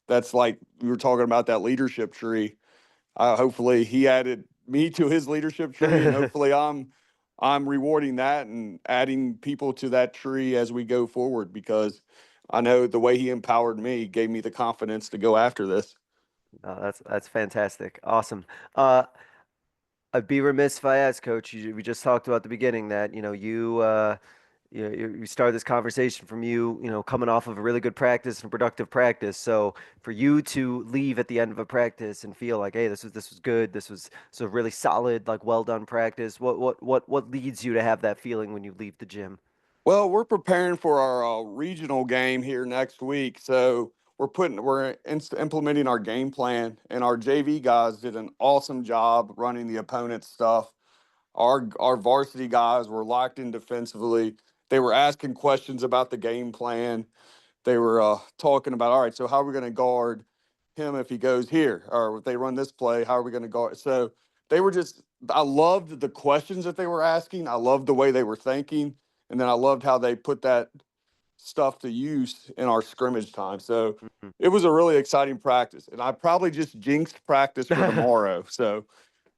that's like we were talking about that leadership tree. Hopefully he added me to his leadership tree, and hopefully I'm rewarding that and adding people to that tree as we go forward, because I know the way he empowered me gave me the confidence to go after this. No, that's fantastic. Awesome. Uh, I'd be remiss if I asked, Coach. We just talked about at the beginning that you started this conversation from coming off of a really good practice and productive practice. So for you to leave at the end of a practice and feel like, hey, this was good. This was a really solid, like well done practice. What leads you to have that feeling when you leave the gym? Well, we're preparing for our regional game here next week, so implementing our game plan, and our JV guys did an awesome job running the opponent's stuff. Our varsity guys were locked in defensively. They were asking questions about the game plan. They were talking about, all right, so how are we going to guard him if he goes here, or if they run this play, how are we going to guard? So they were just, I loved the questions that they were asking. I loved the way they were thinking, and then I loved how they put that stuff to use in our scrimmage time. So it was a really exciting practice, and I probably just jinxed practice for tomorrow. So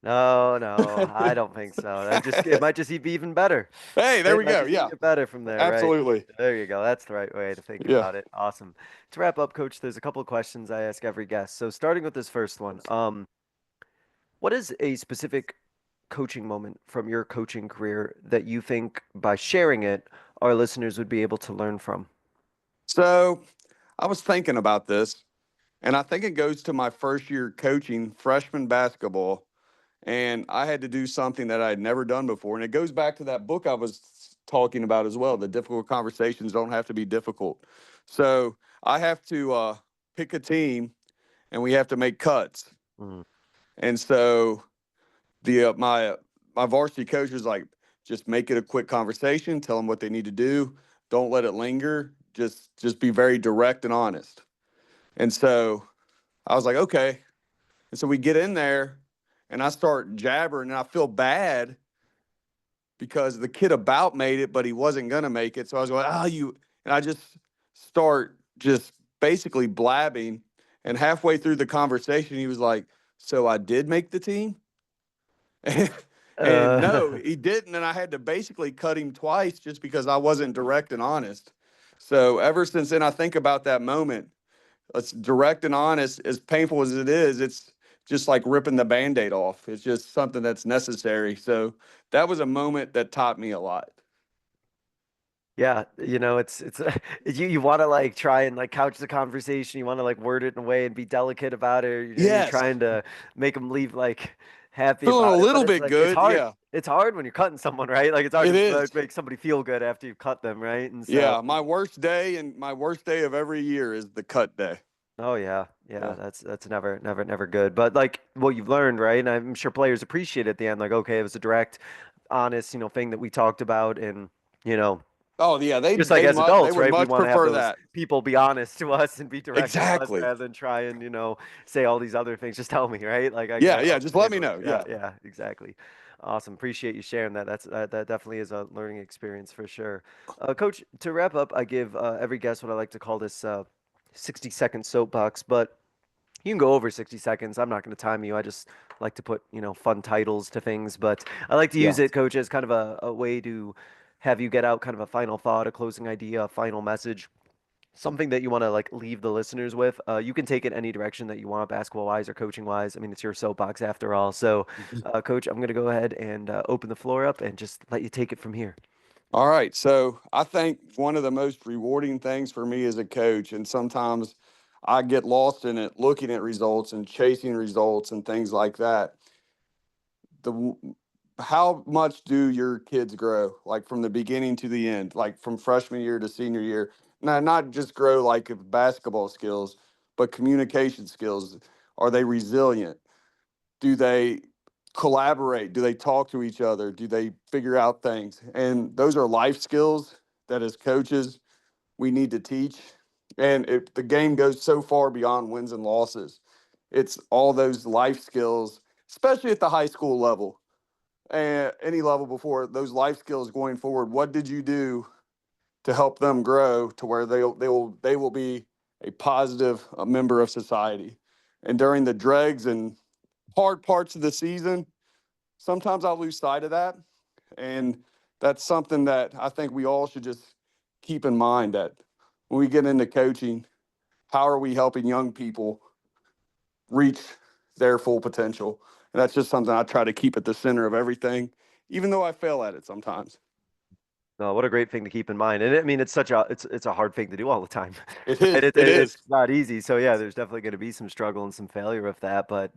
No, no, I don't think so. It might just be even better. hey, there It we might go. just Yeah, get better from there, right? absolutely. There you go. That's the right way to think Yeah. about it. Awesome. To wrap up, Coach, there's a couple of questions I ask every guest. So starting with this first one, what is a specific coaching moment from your coaching career that you think by sharing it, our listeners would be able to learn from? So I was thinking about this, and I think it goes to my first year coaching freshman basketball. And I had to do something that I had never done before. And it goes back to that book I was talking about as well. The difficult conversations don't have to be difficult. So I have to pick a team, and we have to make cuts. Mm, And so the my varsity coach was like, just make it a quick conversation, tell them what they need to do, Don't let it linger. Just be very direct and honest. And so I was like, okay. And so we get in there and I start jabbering and I feel bad because the kid about made it, but he wasn't going to make it. So I was going, and I just start just basically blabbing. And halfway through the conversation, he was like, so I did make the team? And no, he didn't. And I had to basically cut him twice just because I wasn't direct and honest. So ever since then, I think about that moment. It's direct and honest, as painful as it is. It's just like ripping the Band-Aid off. It's just something that's necessary. So that was a moment that taught me a lot. Yeah, it's you want to like try and like couch the conversation. You want to like word it in a way and be delicate about it. You're Yes. trying to make them leave like happy Feeling a about it, but little it's bit like it's good. hard. Yeah, It's hard when you're cutting someone, right? Like it's hard it to is. make somebody feel good after you've cut them, right? And so, Yeah, my worst day of every year is the cut day. oh yeah, yeah, Yeah. that's never good. But like what you've learned, right? And I'm sure players appreciate it at the end. Like, okay, it was a direct, honest, thing that we talked about, and you know. Oh yeah, Just like as they adults, would right? We much want to have prefer those that. people be honest to us and be direct to us Exactly. rather than try and, say all these other things. Just tell me, right? Like Yeah. I'll Just let me handle it. know. Yeah, Yeah. yeah, exactly. Awesome. Appreciate you sharing that. That definitely is a learning experience for sure. Coach, to wrap up, I give every guest what I like to call this 60-second soapbox, but you can go over 60 seconds. I'm not going to time you. I just like to put, fun titles to things, but I like to Yeah. use it, coach, as kind of a way to have you get out kind of a final thought, a closing idea, a final message, something that you want to like leave the listeners with. You can take it any direction that you want, basketball wise or coaching wise. I mean, it's your soapbox after all. So, coach, I'm going to go ahead and open the floor up and just let you take it from here. All right. So I think one of the most rewarding things for me as a coach, and sometimes I get lost in it, looking at results and chasing results and things like that. The How much do your kids grow, like from the beginning to the end, like from freshman year to senior year? Now, not just grow like basketball skills, but communication skills. Are they resilient? Do they collaborate? Do they talk to each other? Do they figure out things? And those are life skills that as coaches we need to teach. And the game goes so far beyond wins and losses. It's all those life skills, especially at the high school level and any level before, those life skills going forward. What did you do to help them grow to where they will be a positive member of society? And during the dregs and hard parts of the season, sometimes I lose sight of that. And that's something that I think we all should just keep in mind, that when we get into coaching, how are we helping young people reach their full potential? And that's just something I try to keep at the center of everything, even though I fail at it sometimes. No, what a great thing to keep in mind. And I mean, it's a hard thing to do all the time, It right? is. It It's is. not easy. So yeah, there's definitely going to be some struggle and some failure with that. But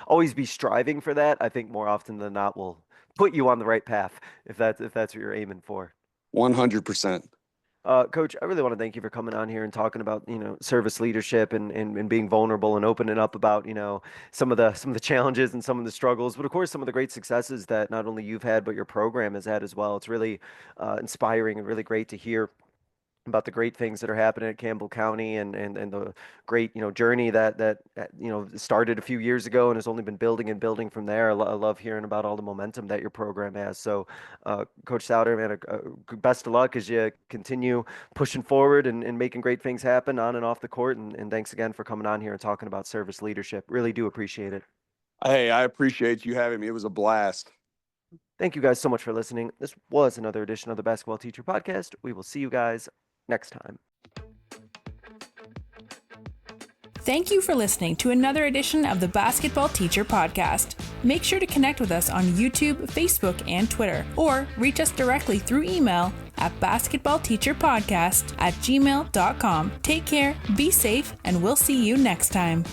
always be striving for that. I think more often than not will put you on the right path if that's what you're aiming for. 100%. Coach, I really want to thank you for coming on here and talking about, service leadership and being vulnerable and opening up about, some of the challenges and some of the struggles, but of course some of the great successes that not only you've had, but your program has had as well. It's really inspiring and really great to hear about the great things that are happening at Campbell County and the great journey that started a few years ago and has only been building and building from there. I love hearing about all the momentum that your program has. So, Coach Sowder, man, best of luck as you continue pushing forward and making great things happen on and off the court. And thanks again for coming on here and talking about service leadership. Really do appreciate it. Hey, I appreciate you having me. It was a blast. Thank you guys so much for listening. This was another edition of the Basketball Teacher Podcast. We will see you guys next time. Thank you for listening to another edition of the Basketball Teacher Podcast. Make sure to connect with us on YouTube, Facebook, and Twitter, or reach us directly through email at basketballteacherpodcast@gmail.com. Take care, be safe, and we'll see you next time.